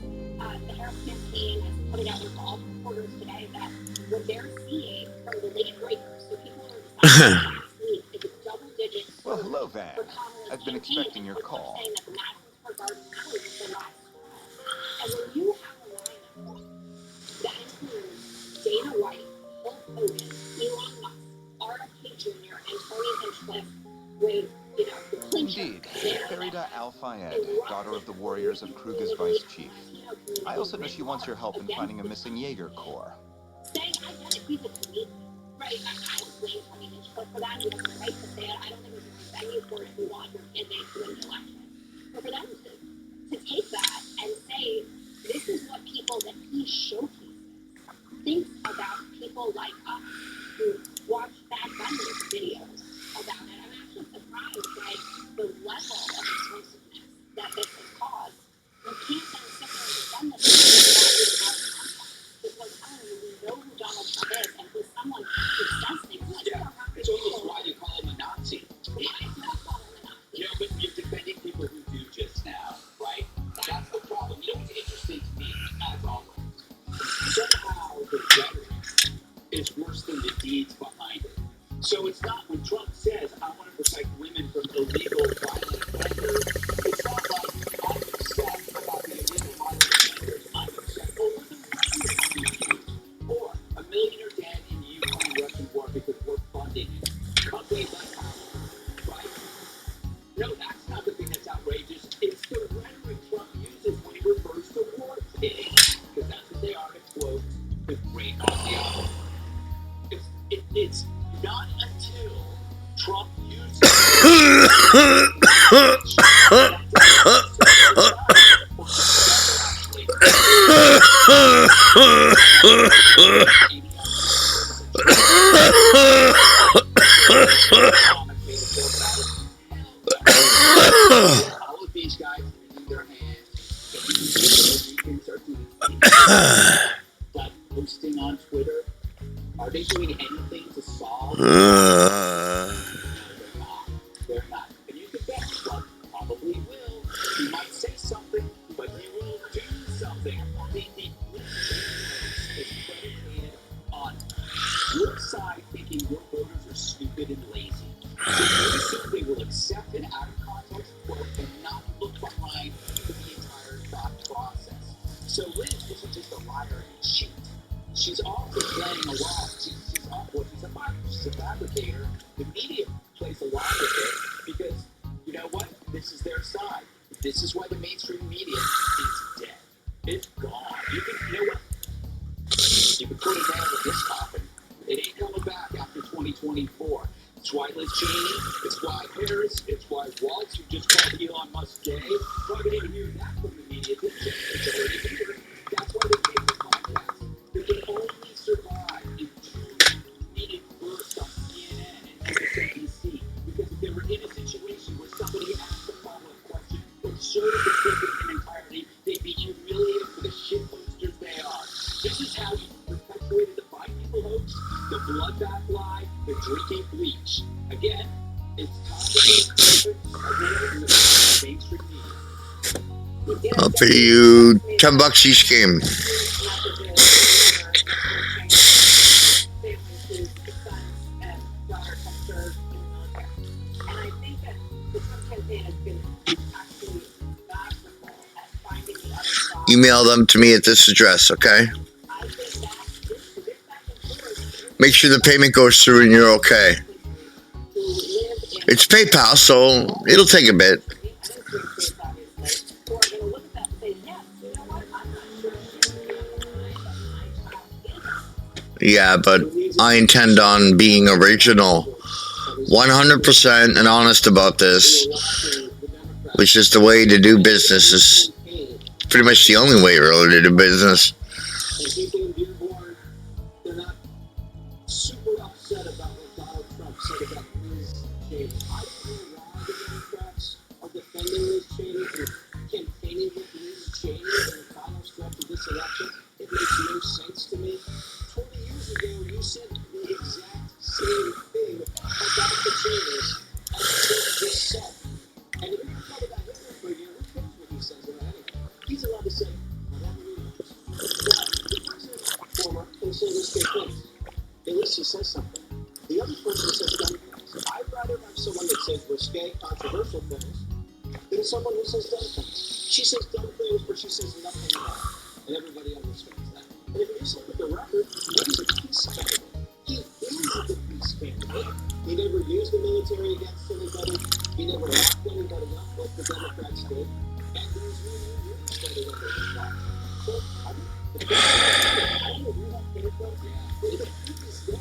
The Harris campaign has put it out with all the reporters today that what they're seeing from the late breakers, so people who are deciding last week, is a double-digit Well, hello, Van. I've been expecting your call. saying that Madison Square Garden Rally is the last straw. And when you have a lineup that includes Dana White, Hulk Hogan, Elon Musk, RFK Jr., and Tony Hinchcliffe with, you know, the clincher. Indeed. Farida Al-Fayed, daughter of the warriors of Kruger's vice chief. I also know she wants your help in finding a missing Jaeger Corps. Saying identities of comedian. Right, I don't blame Tony Hinchcliffe for that. He has the right to say it. I don't think it was the right venue for it if we want your candidate to win the election. But for them to take that and say, this is what people that he showcases thinks about people like us who watch Bad Bunny's videos about it. I'm actually surprised by the level of explosiveness that this has caused. You can't then sit there and defend this without context. Because we know who Donald Trump is, and he's someone who says things like that. It's almost why you call him a Nazi. Yeah, it's not calling him a Nazi. You know, but you're defending people who do just now, right? That's the problem. You know what's interesting to me, as always? Somehow the rhetoric is worse than the deeds behind it. So it's not when Trump says, I want to protect women from illegal violent offenders, it's not like I'm upset about the illegal violent offenders. I'm upset over the rhetoric being used. Or a millionaire dead in the Ukraine-Russian war because we're funding it. Companies like ours, right? No, that's not the thing that's outrageous. It's the rhetoric Trump uses when he refers to war pigs. Because that's what they are, to quote the great Ozzy. It's not until Trump uses all of these guys in their hands, like posting on Twitter. Are they doing anything to solve? No, they're not. And you can bet Trump probably will. He might say something, but he will do something. The is predicated on your side thinking your voters are stupid and lazy. So you simply will accept an out of context quote and not look behind the entire thought process. So Liz isn't just a liar and cheat. She's also playing along. She's a fabricator. The media plays along with it because, you know what? This is their side. This is why the mainstream media is dead. It's gone. You know what? You can put it down with this coffin. It ain't coming back after 2024. It's why Liz Cheney, it's why Harris, it's why Waltz, who just called Elon Musk gay. Probably didn't hear that from the media, did you? That's why they take the podcast. They can only survive if you needed burst on CNN and MSNBC. Because if they were in a situation where somebody asked a follow-up question or showed the clip in entirety, they'd be humiliated for the shit posters they are. This is how you perpetuated the five people hoax, the bloodbath lie, the drinking bleach. Again, it's time to be perfect in the mainstream media. I'll pay you $10 each game. Email them to me at this address, okay? Make sure the payment goes through and you're okay. It's PayPal, so it'll take a bit. Yeah, but I intend on being original, 100% and honest about this, which is the way to do business. Is pretty much the only way really to do business. And people in Dearborn, they're not super upset about what Donald Trump said about Liz Cheney. I don't know why the Democrats are defending Liz Cheney and campaigning with Liz Cheney in the final stretch of this election. It makes no sense to me. 20 years ago, you said the exact same thing about the Cheneys as Trump just said. And if you're going to talk about Hitler for a year, who cares what he says about anything? He's allowed to say whatever he wants. Now, the president, former, can say risque things. At least he says something. The other person says dumb things. I'd rather have someone that says risque, controversial things than someone who says dumb things. She says dumb things, but she says nothing more. And everybody understands that. And if you just look at the record, he's a peace candidate. He is a peace candidate. He never used the military against anybody. He never locked anybody up like the Democrats did. And there's really started under his watch. So I think the peace is I don't know where that came from, but the peace is there.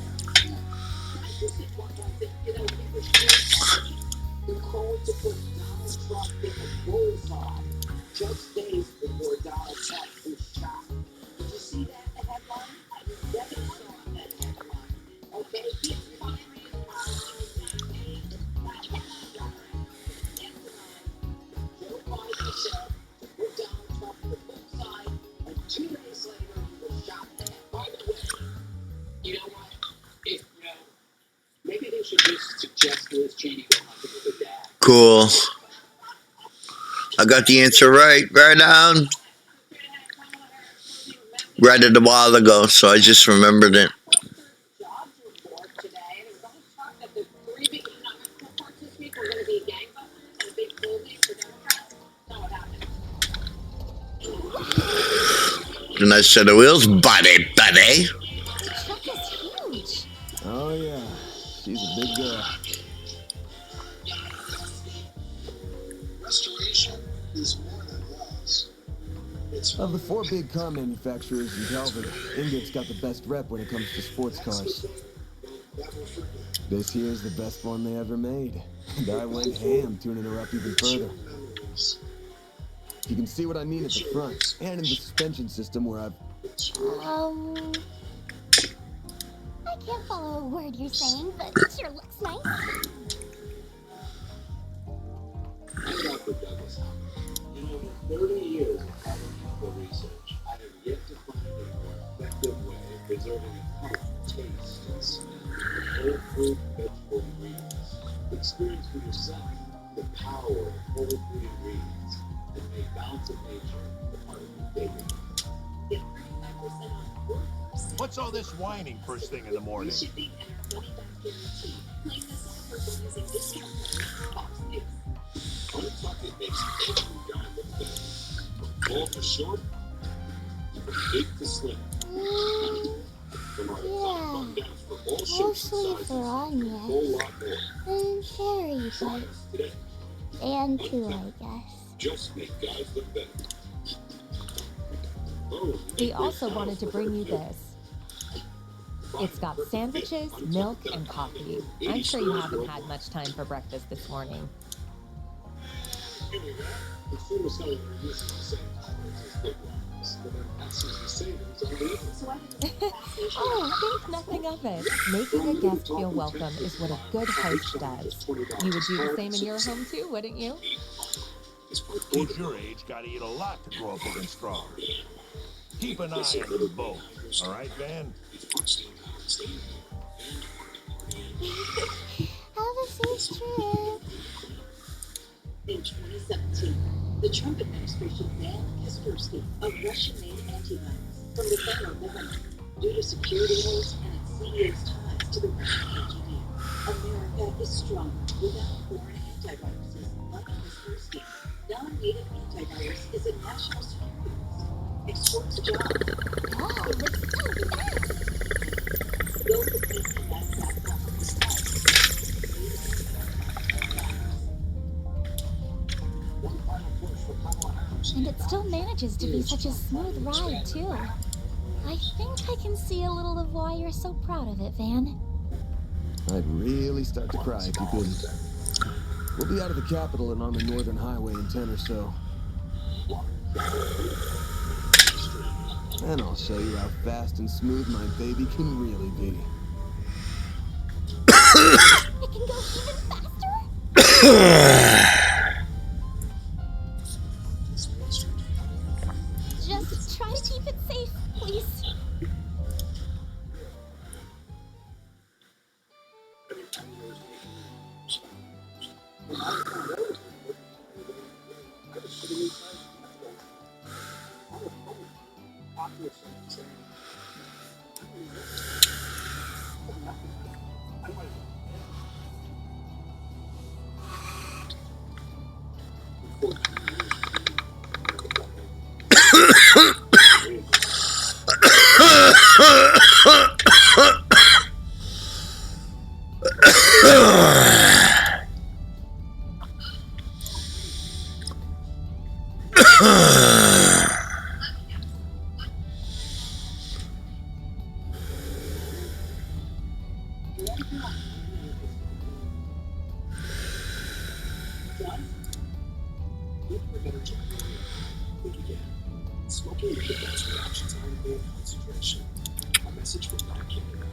I just think one more thing, you know, it was really the call to put Donald Trump in the bullseye just days before Donald Trump was shot. Did you see that, the headline? I definitely saw that headline. Okay, he's finally Joe Biden said to put Donald Trump in the bullseye, and 2 days later he was shot dead. By the way, you know what? If, you know, maybe they should just suggest Liz Cheney go hunting with her dad. Cool. I got the answer right. Right down. Read it a while ago, so I just remembered it. Jobs report today, and it was only talked that the 3 big economic reports this week were going to be gangbusters and a big building for Democrats. Not what happened. And I said, the wheels, buddy. Chuck is huge. Oh, yeah. She's a big girl. Restoration is more than walls. It's Of the 4 big car manufacturers in Calvert, Ingot's got the best rep when it comes to sports cars. This here's the best one they ever made. And I went ham tuning her up even further. You can see what I mean at the front and in the suspension system where I've... I can't follow a word you're saying, but it sure looks nice. I'm Dr. Douglas Howard. In over 30 years of pharmaceutical research, I have yet to find a more effective way of preserving the color, taste, and smell of whole food vegetable ingredients. Experience for yourself the power of whole food ingredients that make balance of nature a part of your daily life. Get 35% off your first What's all this whining first thing in the morning? shipping and our money back guarantee. Claim this offer by using discount code Fox News. Untucked makes every guy look better. From tall to short, from big to slim. From our top button downs for all shapes Mostly and sizes, for a Anya. whole lot more. And Sherry, Try but... us today. And too, I guess. Just make guys look better. Oh, We also wanted to bring you this. It's got sandwiches, milk, and coffee. I'm sure you haven't had much time for breakfast this morning. Consumer selling reduces the same tolerance as big rounds, but then passes the savings on the other. So I can Oh, think nothing of it. Making a guest feel welcome is what a good host does. You would do the same in your home too, wouldn't you? Kids your age gotta eat a lot to grow up looking strong. Keep an eye on them both. All right, Van? Have a safe trip. In 2017, the Trump administration banned Kaspersky, a Russian-made antivirus, from the federal government due to security holes and its CEO's ties to the Russian KGB. America is strong without foreign antiviruses like Kaspersky. Non-native antivirus is a national security risk. Exports jobs. Oh, let's do that. Go to PCMag.com. And it still manages to be such a smooth ride, too. I think I can see a little of why you're so proud of it, Van. I'd really start to cry if you couldn't. We'll be out of the capital and on the northern highway in 10 or so. And I'll show you how fast and smooth my baby can really be. It can go even faster? Just try to keep it safe, please. Smoking with the best reactions are in concentration. A message from Black Canada.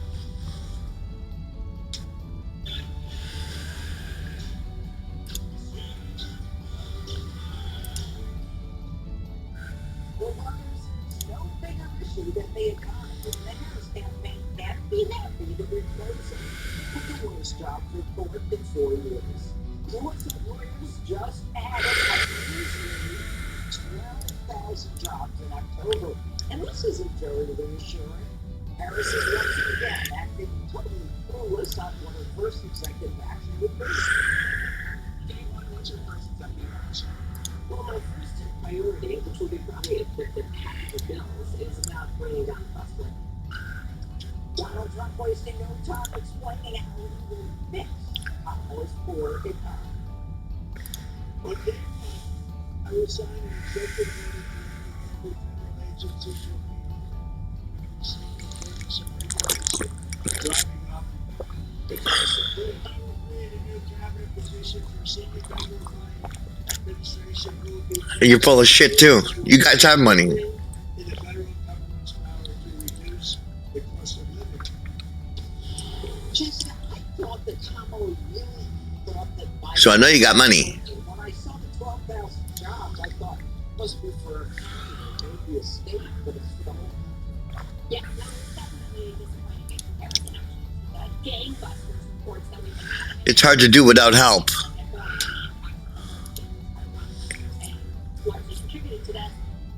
For workers, no bigger issue than the economy. The Harris campaign can't be happy to replace it. But the worst jobs report in 4 years. U.S. employers just added a measly 12,000 jobs in October. And this isn't very reassuring. Harris is once again acting totally clueless on what her first executive action would be. What's your first executive action? Well, my first priority, which will be probably a quick package of bills, is about bringing down cost of living. Donald Trump wasting no time explaining how he will fix our poor economy. Okay. I will sign an executive order to every federal agency to driving up. I will create a new cabinet position for senior federal administration who will be You're full of shit too. You guys have money. in the federal government's power to reduce the cost of living. Jessica, I thought that Kamala really thought that Biden. So I know you got money. When I saw the 12,000 jobs, I thought it must be for a county or maybe a state, but it's for the whole country. Yeah, that was definitely disappointing in comparison, actually, to the gangbusters reports that we've been having. It's hard to do without help. Largely contributed to that,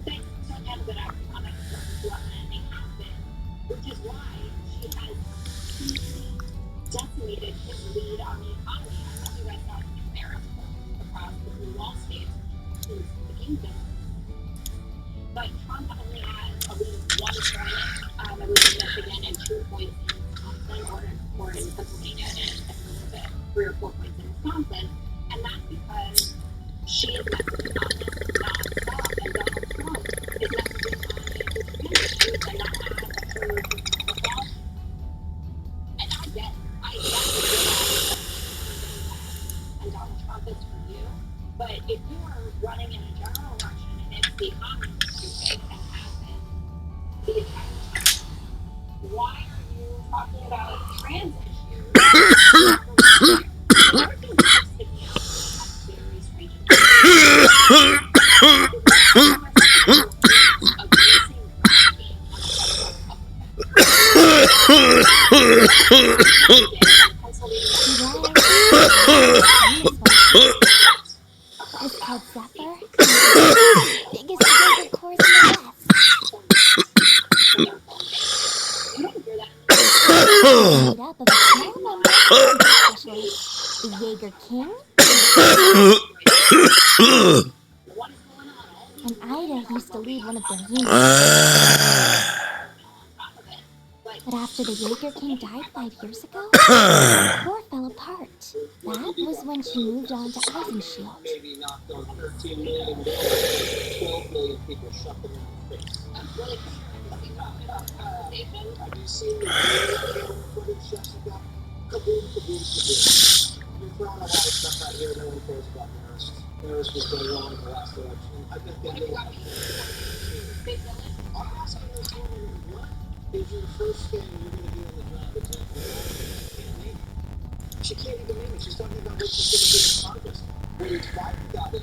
thanks to Canada acting on that and has been, which is why she has decimated his lead on the economy. I know you guys saw the tariffs across the blue wall states, which is the kingdom. But Trump only has a lead of 1 point, I believe, in Michigan and 2 points in Wisconsin, or in Pennsylvania, and a little bit 3 or 4 points in Wisconsin. And that's because she is messaging on this nonstop, and Donald Trump is messaging on it with Spanish and not as her precaution. And I get it. I exactly realize and Donald Trump is for you. But if you are running in a general election and it's the economy stupid and has been the entire time, why are you talking about trans issues? Another thing that keeps sticking out to me about various regions of missing gravity on the It's called Zephyr. The biggest Jaeger course in the West. Made up of a small number of combat specialists. The Jaeger King. And Ida used to lead one of their units. But after the Jaeger King died 5 years ago, the Corps fell apart. That was when she moved on to Eisenshield. on 13 million dollars, 12 million people shut them in the face. Have you seen the camera footage, Jessica? Kaboom, kaboom, kaboom. You're throwing a lot of stuff out here. No one cares about Harris. Harris was done wrong in the last election. I think they will. I'm asking this woman, what is your first thing you're going to do in the job executive? She can't even name it. She's talking about what she's going to do in Congress. When Biden got in,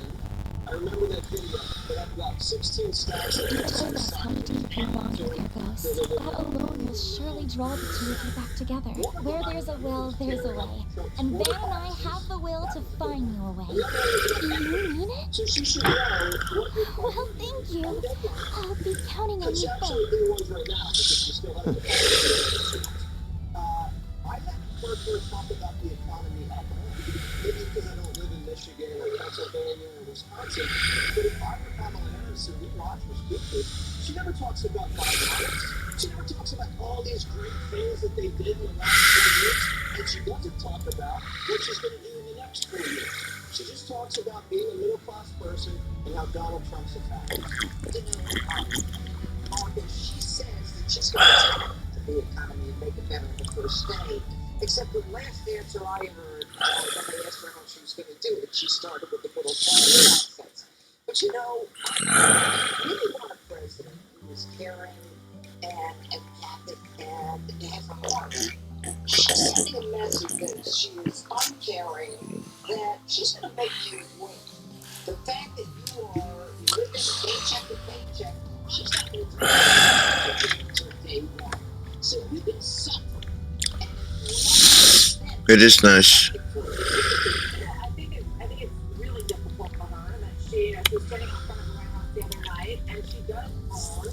I remember that video that had about 16 stacks of That's how deep you want with your ghost. That alone will surely draw the two of you back together. Where there's a will, there's a way. And Van and I have the will to find your way. You mean it? So she should know what you're Well, thank you. I'll be counting on you both. actually there was right now because she still has the I haven't heard her talk about the economy at all. Maybe because I don't live in Michigan or Pennsylvania or Wisconsin. But if I were Kamala Harris and we watch her speeches, she never talks about bidenomics. She never talks about all these great things that they did in the last 4 years. And she doesn't talk about what she's going to do in the next 4 years. She just talks about being a middle-class person and how Donald Trump's attacked. She says that she's going to take the economy and make it better in the first day. Except the last answer I heard, when they asked her how she was going to do it, she started with the little nonsense. But you know, I really want a president who is caring and empathic and has a heart. She's sending a message that she is uncaring, that she's going to make you wait. The fact that you are living paycheck to paycheck, she's not going to do that until day one. So you can suffer. It is nice. I think it's really difficult for her that she was sitting in front of the White House the other night, and she does own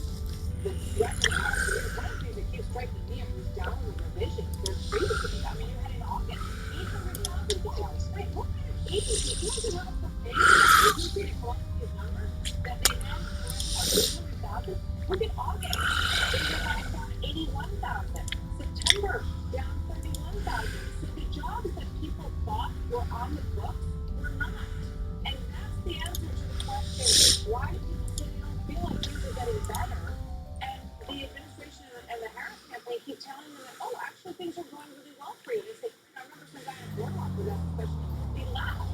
the record last year. One of the things that keeps striking me is these downward revisions. They're crazy. I mean, you had in August $800,000. Wait, what kind of agency? Who was the one for paying that agency to collect these numbers that they then $800,000? Look at August. They revised down 81,000. September down 31,000. So the jobs that people thought were on the books were not. And that's the answer to the question, why do people say they don't feel like things are getting better? And the administration and the Harris campaign keep telling them that, oh, actually things are going really well for you. They say, I remember some guy in Boardwalk was asked a question, and he laughed.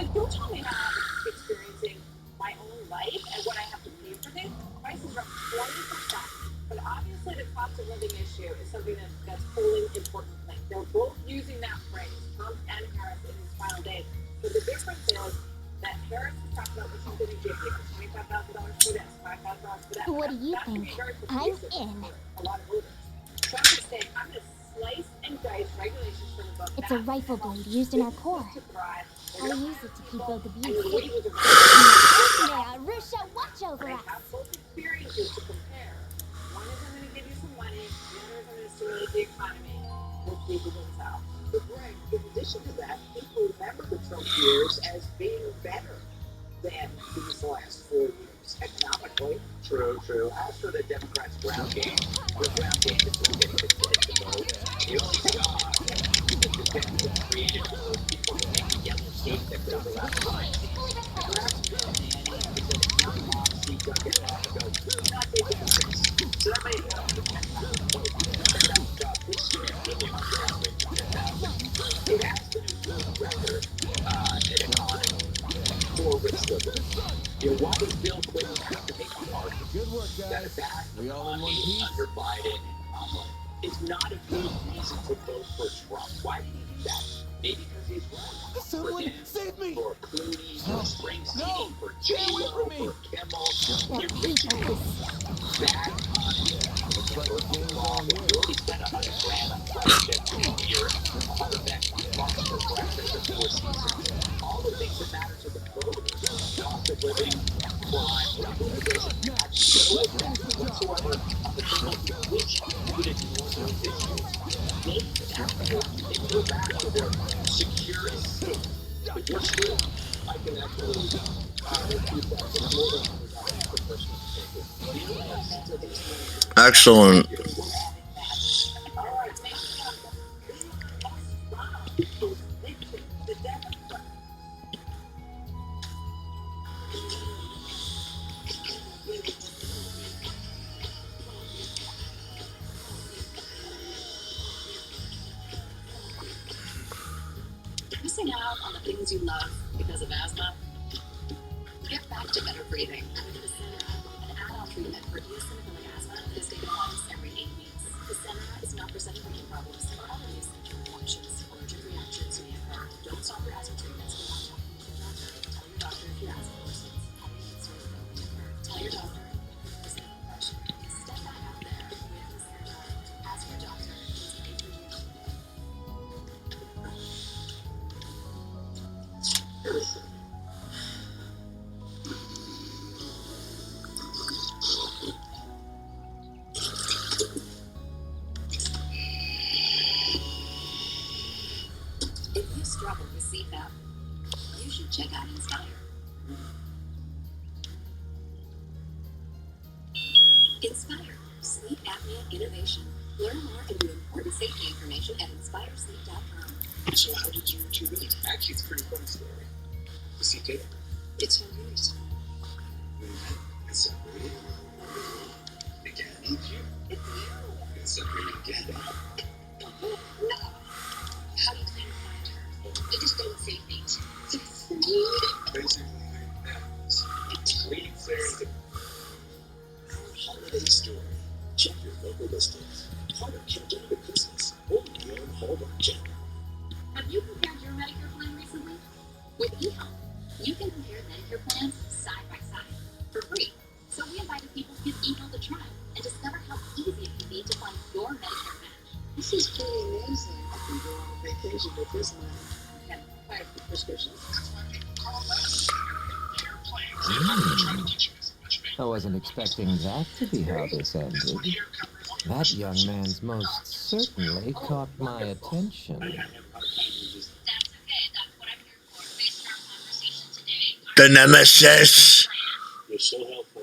Like, don't tell me how I'm experiencing my own life and what I have to pay for things. Prices are up 20%. But obviously the cost of living issue is something that's pulling important things. They're both using that phrase, Trump and Harris, in his final days. But the difference is that Harris is talking about what she's going to give you, $25,000 for this, $5,000 for that. What do you think? I'm in. A lot of voters. Trump is saying, I'm going to slice and dice regulations for the book. It's a rifle blade used in our core. I'll use it to keep out the beast. Now, Rusha, watch over us. Have both experiences to compare. One is I'm going to give you some money, the other is I'm going to stimulate the economy. We'll see who wins out. But Greg, in addition to that, people remember the Trump years as being better than these last 4 years economically. True, true. As for the Democrats' ground game, the ground game is still getting the kids to vote. The only job that the Democrats created for those people to make a yellow tape that goes around the line. Perhaps Bill Manning is a young Moxie ducking off and goes, not taking this. So that may help the 10,000 vote. That's job this year, really on the average of 10,000. It has been a good record in economy for rich liberals. You know, why does Bill Clinton have to make an argument? Good work, That guys. a bad We all in one economy piece? under Biden and Kamala is not a good reason to vote for Trump? Why did he do that? Maybe because he's right. Someone for him, save me! For Clooney, for Springsteen, No! for Get away J-Lo, from me! for Kimmel. You're reaching for bad economy. Looks like the game's on You you. already spent $100,000 on friendship. You're $100 for breakfast and Four Seasons. All the things that matter to the voters, cost of living, crime, radicalization, had no effect whatsoever on the people who wish you would ignore those issues. They go back to their secure escape. But you're true. I can actually refute that. It's more than $100 per person to take it. The only offense of these things Excellent. All right, next up, the Democrats. missing out on the things you love because of asthma? Get back to better breathing with Vicenera, an add-on treatment for eosinophilic asthma that is taken once every 8 weeks. Vicenera is not for such drinking problems or other eosinophilic reactions. Allergic reactions may occur. Don't stop your asthma treatments without talking to your doctor. Tell your doctor if your asthma worsens. Having eosinophilic occur. Tell your doctor if you have a question. Step back out there with Vicenera. Ask your doctor if it's right for you. If you struggle with CPAP, you should check out Inspire. Inspire, sleep apnea innovation. Learn more and view important safety information at inspiresleep.com. So how did you two meet? Actually, it's a pretty funny story. You see, Kate? It's 10 years. We met and separated. Again. It's you. It's you. And separated again. No. How do you plan to find her? I just don't say things. Basically, it's complete serendipity. Our holiday story. Check your local listings. Part of Countdown to Christmas. Only on Hallmark Channel. Have you compared your Medicare plan recently? With eHealth, you can compare Medicare plans side by side for free. So we invited people to give eHealth a try and discover how easy it can be to find your Medicare match. This is pretty amazing. I can go on vacation with this money. Okay, 5 prescriptions. That's why people call us. Care plans. I'm not going to try to get you as much I wasn't expecting that to be how this ended. That young man's most certainly caught my attention. I have a hard time with this. That's okay. That's what I'm here for. Based on our conversation today, The nemesis. You're so helpful.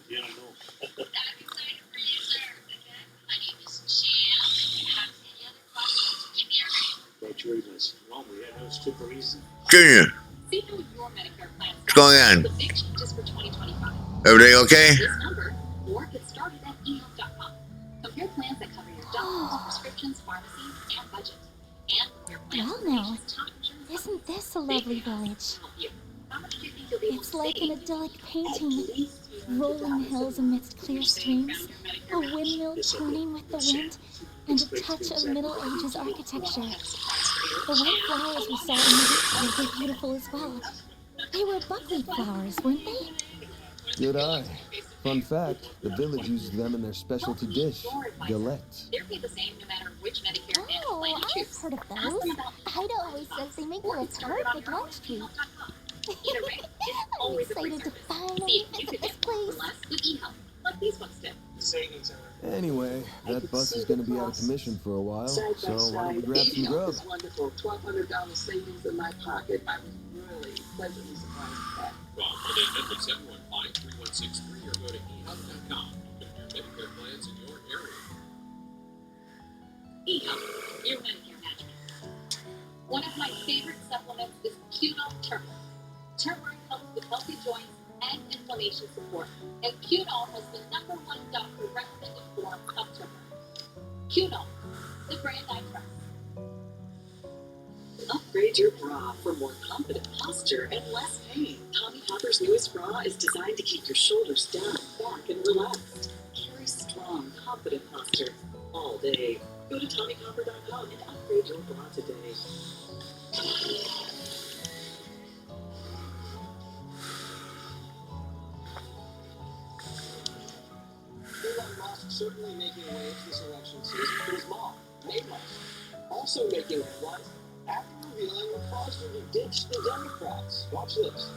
You don't know. I'm excited for you, sir. Again, my name is Jill. If you have any other questions, give me a ring. Right choices. Well, we had those two for a reason. Junior, See how your Medicare plan what's going on? the big changes for 2025. Everything okay? This number or get started at eHealth.com. Compare plans that cover your doctors, prescriptions, pharmacies, and budget. And compare plans Well, with now, nation's top insurance isn't this a lovely village? help you. How much do you think you'll be able It's to like save? an idyllic painting. Rolling hills amidst clear streams, a windmill turning with the wind, and a touch of Middle Ages architecture. The white flowers we saw in the woods were beautiful as well. They were buckwheat flowers, weren't they? Good eye. Fun fact, the village uses them in their specialty dish, galette. They're paid the same no matter which Medicare plan Oh, you I've choose. heard of those. Ida always says they make for a perfect lunch treat. Either way, it's I'm always a free excited to service. finally See if you visit could this get more place. for less with eHealth, like these ones did. Savings are Anyway, that bus is going to be out of commission for a while, Side by so why don't we side, grab some eHealth grub? is wonderful. $1,200 savings in my pocket. I was really pleasantly surprised with that. Call today at 715-3163 or go to eHealth.com. Compare Medicare plans in your area. eHealth, your Medicare management. One of my favorite supplements is Qunol Turmeric. Turmeric helps with healthy joints and inflammation support, and Qunol has the #1 doctor recommended form of turmeric. Qunol, the brand I trust. Upgrade your bra for more confident posture and less pain. Tommy Hopper's newest bra is designed to keep your shoulders down, back, and relaxed. Carry strong, confident posture all day. Go to TommyHopper.com and upgrade your bra today. Elon Musk certainly making waves this election season for his mom, Mayweather. Also making headlines after revealing the cause when he ditched the Democrats. Watch this.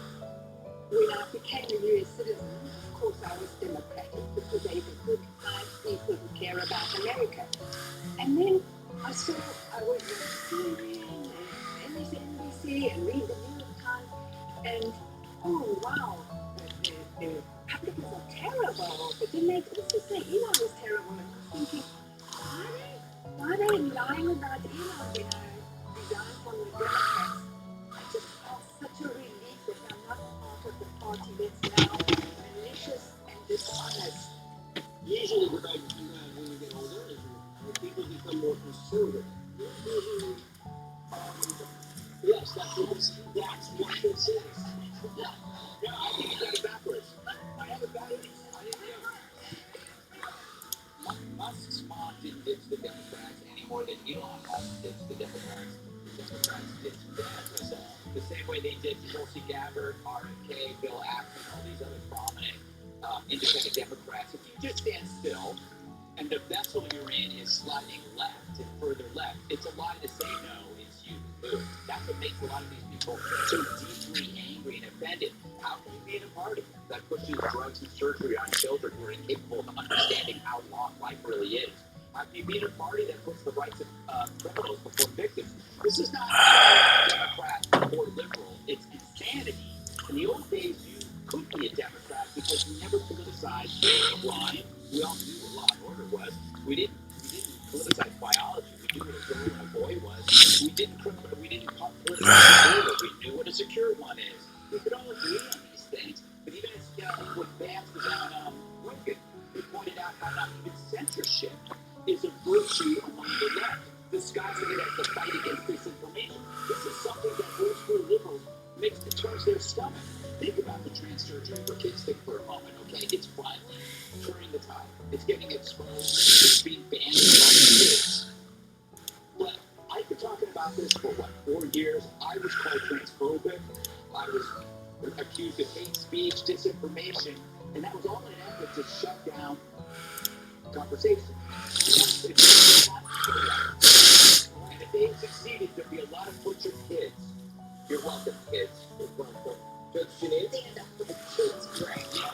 When I became a U.S. citizen, of course I was Democratic because they could find people who care about America. And then I saw I was on CNN and MSNBC and read the New York Times and oh wow, the Republicans are terrible. But then they also say Elon was terrible and I was thinking, why are they lying about Elon when I resigned from the Democrats? I just felt such a relief that I'm not part of the party that's now malicious and dishonest. Usually what I do when you get older is when people become more conservative. Yes, that's what this is. Yeah, I think you got it backwards. I have it backwards. I didn't know. Musk's mom didn't ditch the Democrats any more than Elon Musk ditched the Democrats. The Democrats ditched the Democrats. The same way they ditched Tulsi Gabbard, RFK, Bill Ackman, all these other prominent independent Democrats. If you just stand still and the vessel you're in is sliding left and further left, it's a lie to say no, it's you who lose. That's what makes a lot of these people so deeply angry and offended. How can you be in a party that pushes drugs and surgery on children who are incapable of understanding how long life really is? How can you be in a party that puts the rights of criminals before victims? This is not Democrat or liberal, it's insanity. In the old days, you could be a Democrat because you never politicized crime. We all knew what law and order was. We didn't politicize biology. We knew what a girl and a boy was. We didn't politicize the border. We knew what a secure one is. We could all agree on these things. But even as when Vance was on Rogan, he pointed out how not even censorship is a virtue among the left, disguising it as the fight against disinformation. This is something that old school liberals makes to turns their stomach. Think about the trans surgery for kids thing for a moment, okay? It's finally turning the tide. It's getting exposed. It's being banned among kids. But I've been talking about this for, 4 years? I was called transphobic. I was accused of hate speech, disinformation, and that was all in an effort to shut down conversation. And if they succeeded, there'd be a lot of butchered kids. You're welcome, kids. You're welcome. Judge Janine? Stand up for the kids, right? Yeah.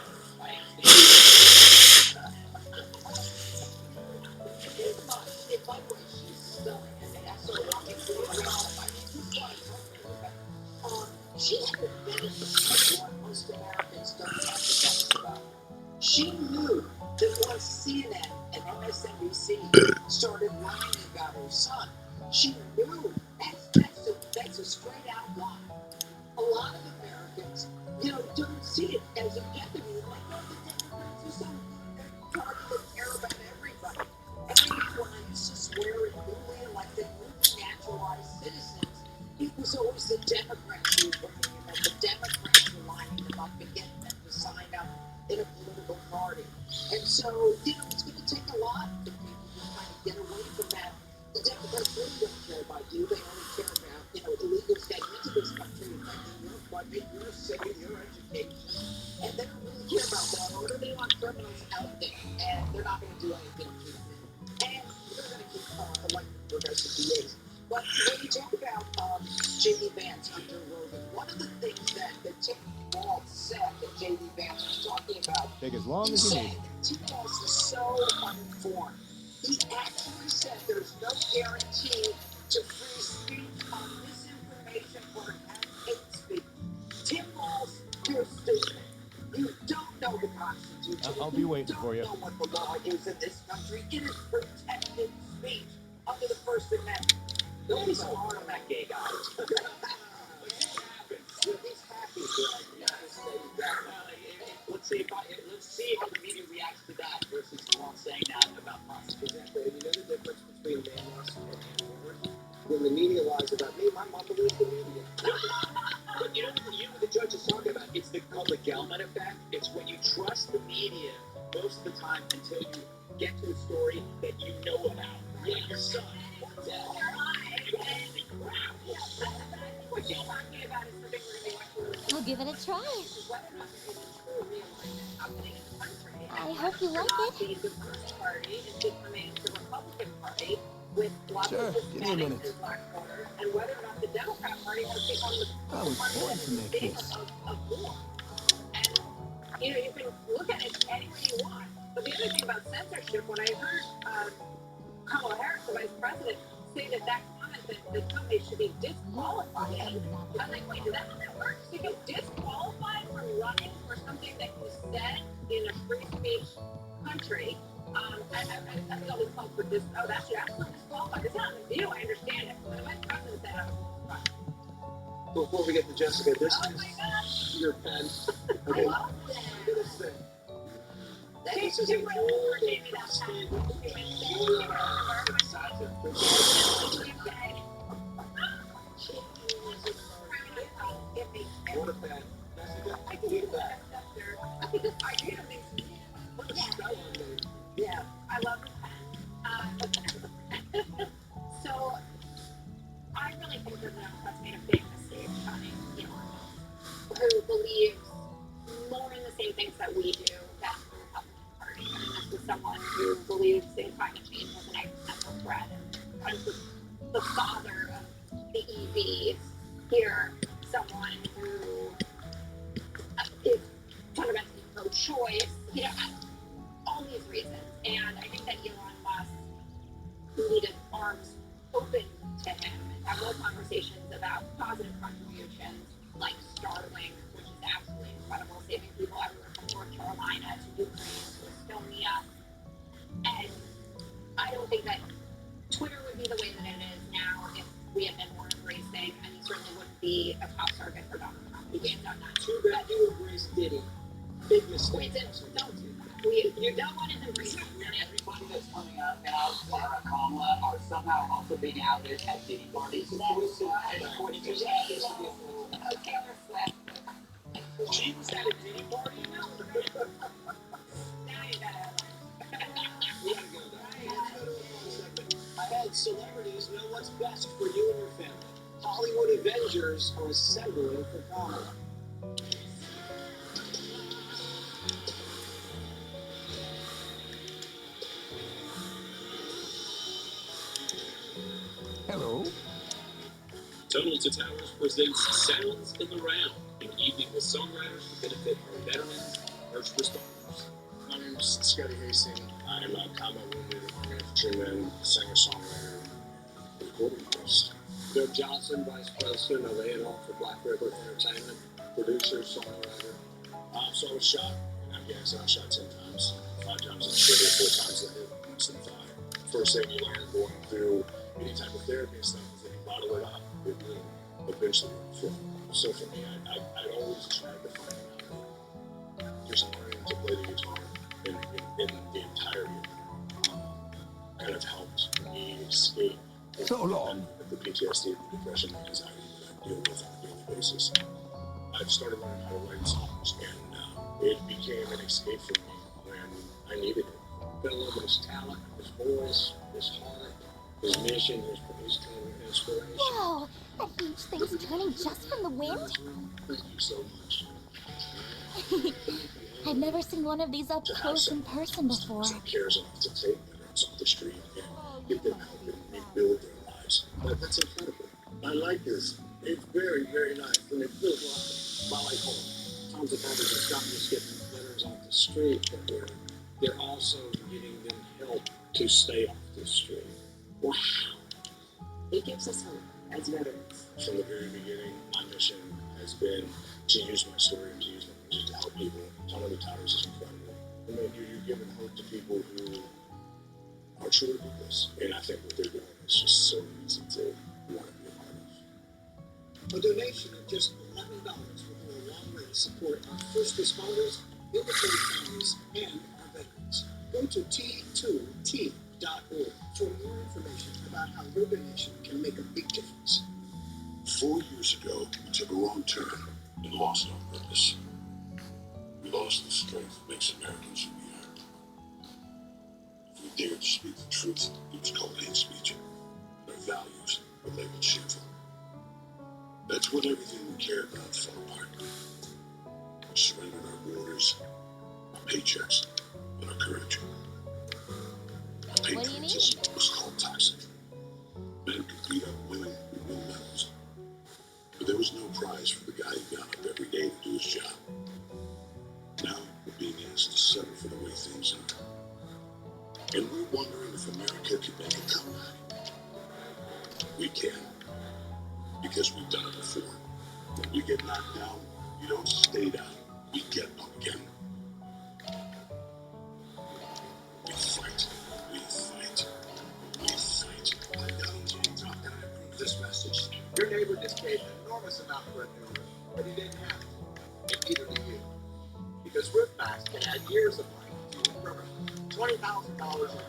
If by the way, she's stunning, and I saw walking through the aisle. I mean, this is what she had the benefit of what most Americans don't have the benefit about. She knew that once CNN and MSNBC started lying about her son, she knew that's a straight out lie. A lot of Americans, don't see it as objective. Like, no, the Democrats are so good. They care about everybody. And I remember when I used to swear at Julian like they were naturalized citizens, it was always the Democrats who were bringing them up. The Democrats were lining them up and getting them to sign up in a political party. And so, it's going to take a lot for people to kind of get away from that. The Democrats really don't care about you. They only care about, illegals getting into this country and making your budget, your city, your education. And they don't really care about law and order. They want criminals out there. And they're not going to do anything to them. And they're going to keep electing progressive DAs. But when you talk about J.D. Vance, Hunter Rogan, one of the things that Tim Walz said that J.D. Vance was talking about, take as long as you need. Tim Walz is so uninformed. He actually said there's no guarantee to free speech on misinformation or hate speech. Tim Walz, you're stupid. You don't know the Constitution. I'll be waiting for you. You don't know what the law is in this country. It is protected speech under the First Amendment. Don't be so hard on that gay guy. What happens? He's happy. Let's see how the media reacts to that versus Paul saying that about prostitution. You know the difference between man loss and man. When the media lies about me, my mom believes the media. But you know what the judge is talking about? It's called the Gelman effect. It's when you trust the media most of the time until you get to a story that you know about. Yeah, your son. I'll give it a try. I hope you like it. The first party is becoming the Republican Party with lots Sure, of give me a minute. Hispanics in black voters, and whether or not the Democrat Party has become the I was party born that to is make in this. favor of war. And you can look at it any way you want. But the other thing about censorship, when I heard Kamala Harris, the vice president, say that comment that somebody should be disqualified, I'm like, wait, is that how that works? You get disqualified from running for something that you said in a free speech country. I think all this calls for this. Oh, that's disqualified. It's not a view. I understand it. But the vice president said I was disqualified. Before we get to Jessica, this is your pen. Okay. I love that. Look at this thing. This is a cool trusted think that that's made a big mistake by Elon Musk, who believes more in the same things that we do than the Republican Party. I mean, this is someone who believes in climate change as an existential threat and kind of the father of the EV here, someone who is fundamentally pro-choice, you know, all these reasons. And I think that Elon Musk needed arms open to him and have more conversations about positive contributions like Starlink, which is absolutely incredible, saving people everywhere from North Carolina to Ukraine to Estonia. And I don't think that Twitter would be the way that it is now if we had been more embracing, and he certainly wouldn't be a top target for Donald Trump. He gave done that. Too bad you embraced Diddy. Big mistake. Don't do that. You don't want to embrace it. Everybody that's coming out now, Sarah, Kamala, are somehow also being outed at Diddy parties. And according to that, this would be a Taylor Swift. She was at a Diddy party? Now you gotta We gotta go there. Let's go to another segment. I had celebrities know what's best for you and your family. Hollywood Avengers are assembling for Kamala. Hello. Tunnel to Towers presents Sounds in the Round, an evening with songwriters to benefit our veterans and first responders. My name is Scotty Hastings. I am a combat wounded Army infantryman, singer-songwriter, recording artist. Doug Johnson, Vice President of A&R for Black River Entertainment, producer, songwriter. So I was shot in Afghanistan. I was shot 10 times, 5 times in the shoulder, 4 times in the hip, once in the thigh. First thing you learn going through any type of therapy and stuff is that you bottle it up. It will eventually flow. So for me, I always tried to find out just learning to play the guitar in the entirety of it kind of helped me escape So long. the PTSD, the depression, the anxiety that I deal with on a daily basis. I've started learning how to write songs, and it became an escape for me when I needed it. Fell in love with his talent, his voice, his heart, his mission, his kind of inspiration. Whoa, that huge thing's turning just from the wind? Thank you so much. I've never seen one of these up close in person before. Who cares enough to take veterans off the street and get them help and rebuild their lives? That's incredible. I like this. It's very, very nice, and it feels like my life home. Tons of others are not just getting veterans off the street, but they're also getting them help to stay off the street. Wow. It gives us hope as veterans. From the very beginning, my mission has been to use my story and to use my music to help people. Tunnel to Towers is incredible. I mean, you're giving hope to people who are truly ruthless, and I think what they're doing is just so easy to want to be a part of. A donation of just $11 will go a long way to support our first responders, military families, and our veterans. Go to T2T.org for more information about how your donation can make a big difference. 4 years ago, we took a wrong turn and lost our purpose. We lost the strength that makes Americans who we are. If we dared to speak the truth, it was called hate speech. Our values were labeled shameful. That's when everything we cared about fell apart. We surrendered our borders, our paychecks, and our courage. Our patriotism was called toxic. Men could beat up women with win medals. But there was no prize for the guy who got up every day to do his job. Now we're being asked to settle for the way things are. And we're wondering if America can make a comeback. We can. Because we've done it before. When we get knocked down, we don't stay down. We get up again. We fight. We fight. We fight. I'm Donald J. Trump, and I approve this message. Your neighbor just paid an enormous amount for a new roof, but he didn't have to. And neither do you. Because roof max can add years of life to your roof. $20,000 or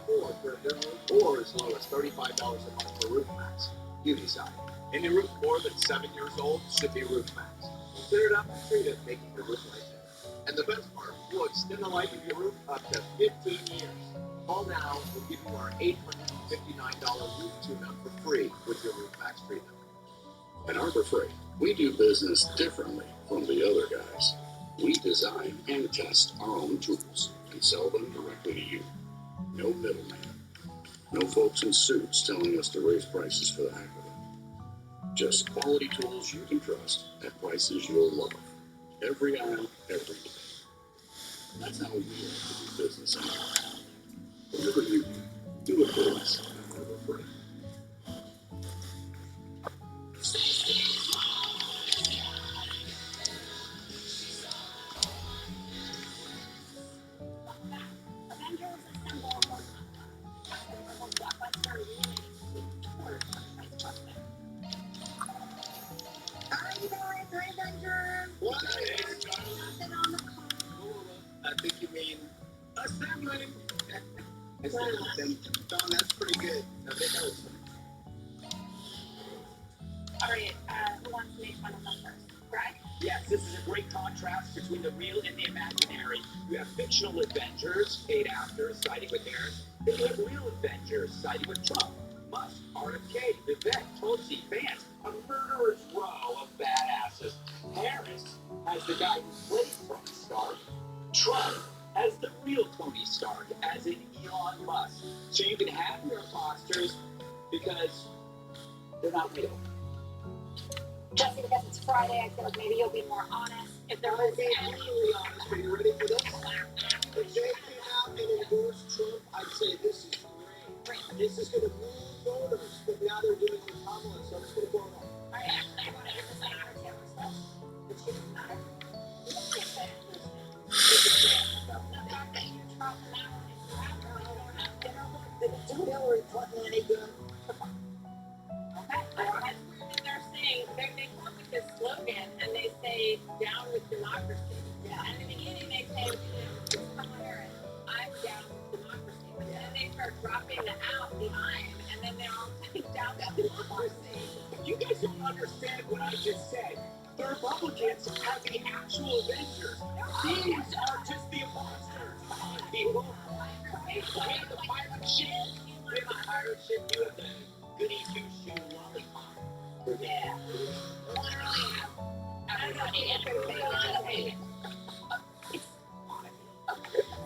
more for a new roof, or as low as $35 a month for roof max. You decide. Any roof more than 7 years old should be roof max. Clear it up and treat it, making your roof life better. And the best part, we'll extend the life of your roof up to 15 years. Call now, we'll give you our $859 roof tune-up for free with your roof max treatment. At Harbor Freight, we do business differently from the other guys. We design and test our own tools and sell them directly to you. No middleman. No folks in suits telling us to raise prices for the heck of it. Just quality tools you can trust at prices you'll love. Every aisle, every day. That's how we like to do business anymore. Whatever you do it for us at Harbor Freight. I think you mean assembling. Don, that's pretty good. I think that was All right, who wants to make fun of them first? Greg? Yes, this is a great contrast between the real and the imaginary. You have fictional Avengers, Kate After, siding with Harris. Then you have real Avengers, siding with Trump. Musk, RFK, Vivek, Tulsi, Vance, a murderer's row of badasses. Harris has the guy who plays Tony Stark. Trump has the real Tony Stark, as in Elon Musk. So you can have your imposters because they're not real. Jesse, because it's Friday, I feel like maybe you'll be more honest. If there was any... honest. Are you ready for this? If they came out and endorsed Trump, I'd say this is great. This is going to move voters, but now they're doing it with Kamala, so it's going to go on. All right, I want to hear this out of Taylor Swift. It's going to matter. The fact that you Trump now is after you don't have dinner with the Hillary Clinton any good. Okay, that's what they're saying. They come up with this slogan and they say, down with democracy. Yeah. And in the beginning they say, Kamala Harris, I'm down with democracy. But then they start dropping the out, the I'm, and then they're all saying down with democracy. You guys don't understand what I just said. The Republicans are the actual Avengers. These are just the imposters. People, we have the pirate ship. We have the pirate ship. You have the goody two-shoe lollipop. Yeah. Literally. I got everything on me.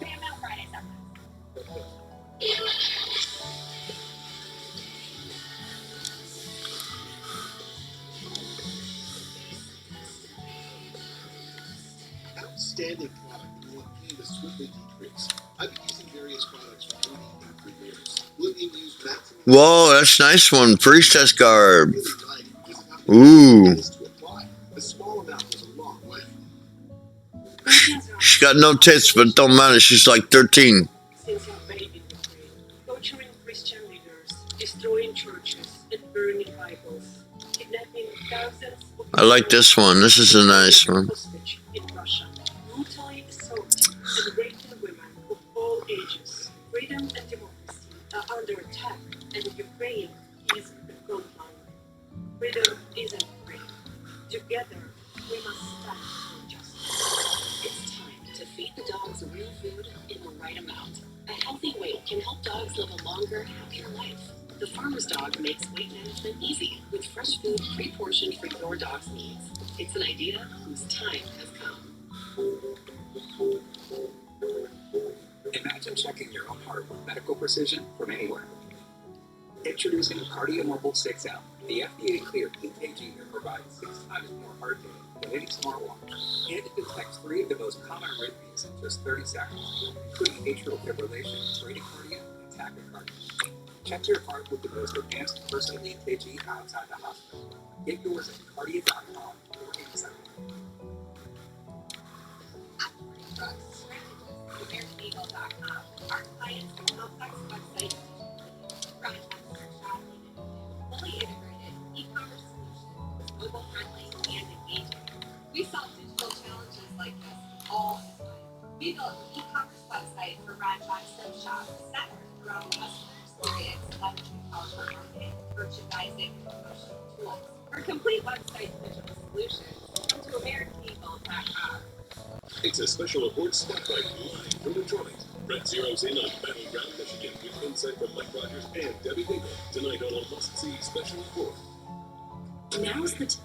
Sam out Friday sometimes. Outstanding product that will obtain the sweetly decrease. I've been using various products for 23 years. Lithium used maximum. Whoa, that's a nice one. Priestess garb. Ooh. A small amount goes a long way. She's got no tits, but it don't matter. She's like 13. Since our baby was made, torturing Christian leaders, destroying churches, and burning Bibles, kidnapping thousands of I like this one. This is a nice one. hostage in Russia, brutally assaulting and raping women of all ages. Freedom and democracy are under attack, and Ukraine is the front line. Freedom isn't free. Together, we must stand for justice. It's time to feed the dogs real food in the right amount. A healthy weight can help dogs live a longer, happier life. The Farmer's Dog makes weight management easy with fresh food pre-portioned for your dog's needs. It's an idea whose time has come. Imagine checking your own heart with medical precision from anywhere. Introducing KardioMobile 6L, the FDA-cleared EKG that provides 6 times more heart data than any smartwatch, and it detects 3 of the most common arrhythmias in just 30 seconds, including atrial fibrillation, bradycardia, and tachycardia. Check your heart with the most advanced personal EKG outside the hospital. Get yours at cardia.com or inside. AmericanEagle.com. Our clients can complex websites, fully integrated e-commerce solutions with mobile friendly and engaging. We solve digital challenges like this all the time. We built an e-commerce website for Ranchdog Soap Shop centered around customer experience, leveraging powerful marketing, merchandising, and promotional tools. For complete website digital solutions, come to AmericanEagle.com. It's a special report spotlight live from Detroit. Red zeroes in on Battleground, Michigan with insight from Mike Rogers and Debbie Dingle tonight on a must-see special report. Now's the time.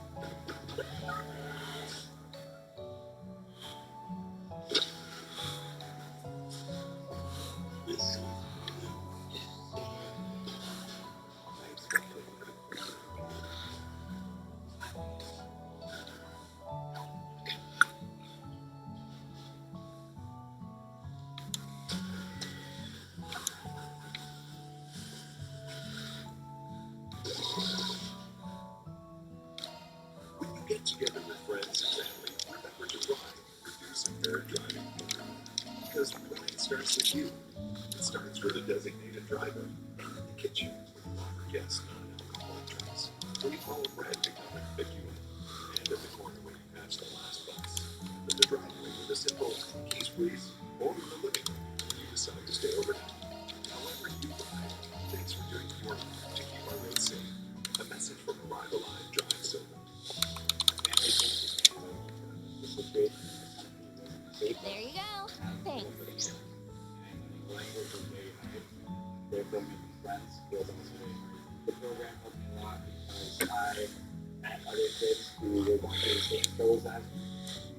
When you get together with friends and family, remember to ride, reduce impaired driving. Because ride starts with you. It starts with a designated driver and in the kitchen with proper guests non-alcoholic drinks. When you call a friend to come and pick you up, and at the corner when you pass the last bus, in the driveway with a simple keys please, or in the living room when you decide to stay overnight. However you ride, thanks for doing your part to keep our roads safe. A message from Arrive Alive Drive Silver. There you go. Thanks. They're from making friends. Feels also the program helped me a lot because I met other kids who were going through the same troubles as me.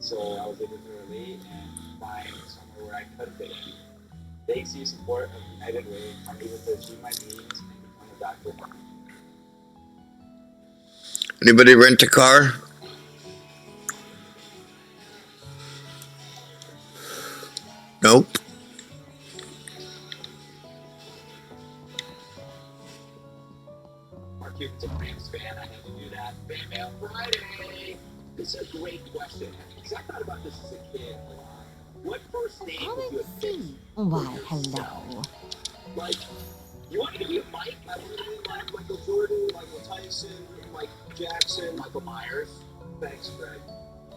So I was able to relate and find somewhere where I could fit in. Thanks to your support of United Way, I'm able to achieve my dreams and become a doctor. Anybody rent a car? Nope. Mark Cuban's a Rams fan. I had to do that. Fan Mail Friday. This is a great question. Because I thought about this as a kid a lot. What first name would you have picked? Why, hello. Like, you wanted to be a Mike? I wanted to be like Michael Jordan, Michael Tyson, Mike Jackson, Michael Myers. Thanks, Greg.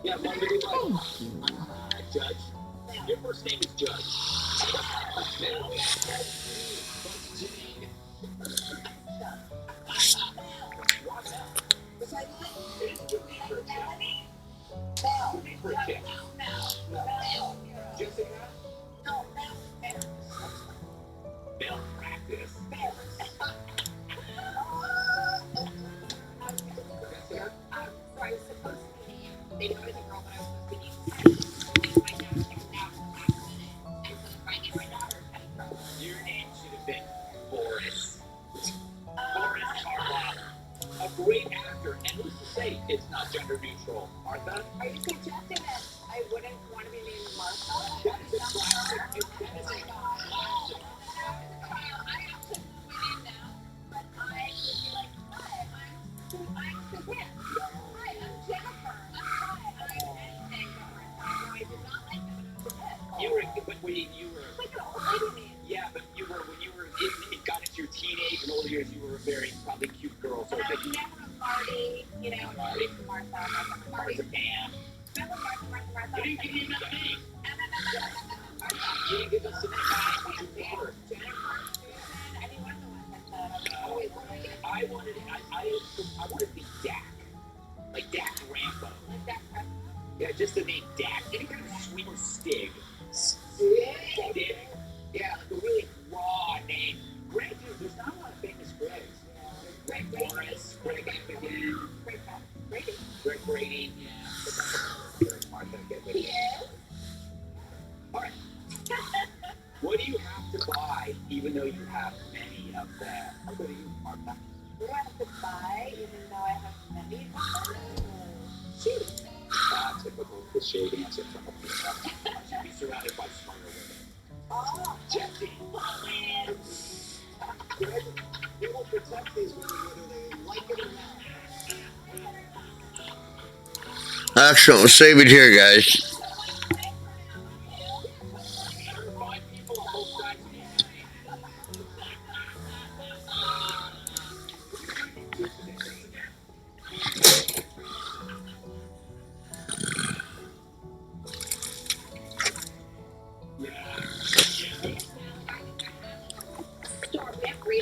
Yeah, I wanted to be like Judge. Your first name is Judge. Your name should have been Boris. Boris Karloff. A great actor. And who's to say it's not gender neutral? Martha? Are you suggesting that I wouldn't want to be named Martha? That is a classic. That is a classic. I actually went in now, but I would be like, hi, I'm Suzanne. Hi, I'm Jennifer. Hi, I'm anything but Martha. I did not like that when I was a kid. You were, but when you were. It's like an old lady name. Yeah, but you were when you were it got into your teenage and older years. You were a very probably cute girl. So And I was never a Marty, you know, Marty. Martha, Martha. Martha Pam. Remember Martha? You didn't give me enough names. You didn't give us the name. What you prefer? Jennifer, Susan, any one of the ones I said. I always wanted it. I wanted to be Dak, like Dak Rambo. Like that Rambo? Yeah, just the name Dak. Any kind of sweet or Stig. Stig? Yeah, like a really raw name. Greg, there's not a lot of famous Gregs. Greg Morris, Greg Effigan, Greg Brady. Yeah, but that's Martha. Get with it. All right. What do you have to buy, even though you have many of them? I'll go to you, Martha. What do I have to buy, even though I have many of them? Shoot. Typical cliche answer from a female. I should be surrounded by smarter women. Oh, Jesse. Greg, we will protect these women whether they like it or not. Excellent. We'll save it here, guys.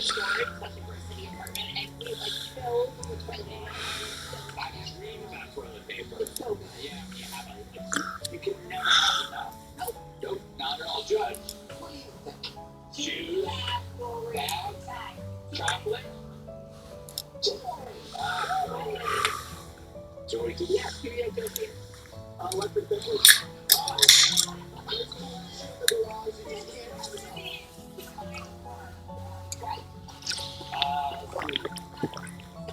Storage, especially for a city apartment, and we like filled with toilet paper. I dream about toilet paper. It's so good. Yeah, you have a Joey, did we ask you yet, Jesse? Electric Bentley.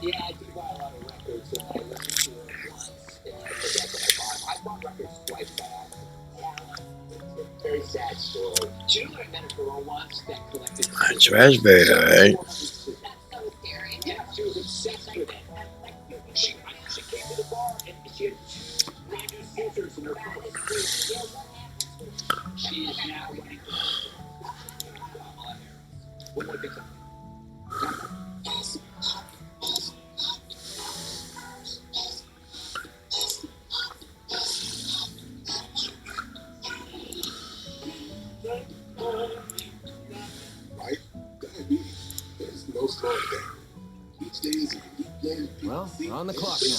Yeah, I do buy a lot of records. I listened to it once, and I forgot that I bought records twice by accident. Yeah, it's a very sad story. Do you know I met a girl once that collected... That's raspberry, all right. That's so scary. Yeah, she was obsessed with it. She came to the bar, and she had two brand new scissors in her purse. She is now running for What do you think? Right? Diabetes. There's no slowing down. Each day is a unique blend. Well, we're on the clock now.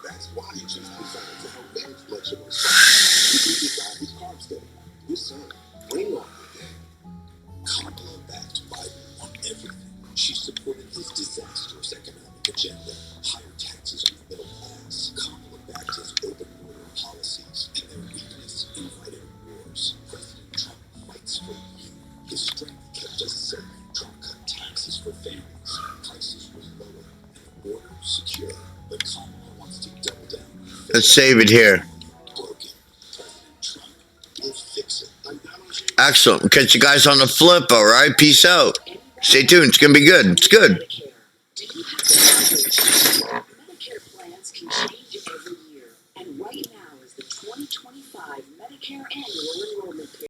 That's why you choose Present to help manage blood sugar response. You can decide whose carbs steady. Your son, bring on your day. Kamala backed Biden on everything. She supported his disastrous economic agenda, higher taxes on the middle class. Kamala backed his open border policies, and their weakness invited wars. President Trump fights for you. His strength kept us safe. Trump cut taxes for families. Prices were lower, and the border secure. But Kamala wants to double down. Let's save it here. Broken. President Trump will fix it. Excellent. Catch you guys on the flip, all right? Peace out. Stay tuned. It's going to be good. It's good. Medicare plans can change every year, and right now is the 2025 Medicare annual enrollment period.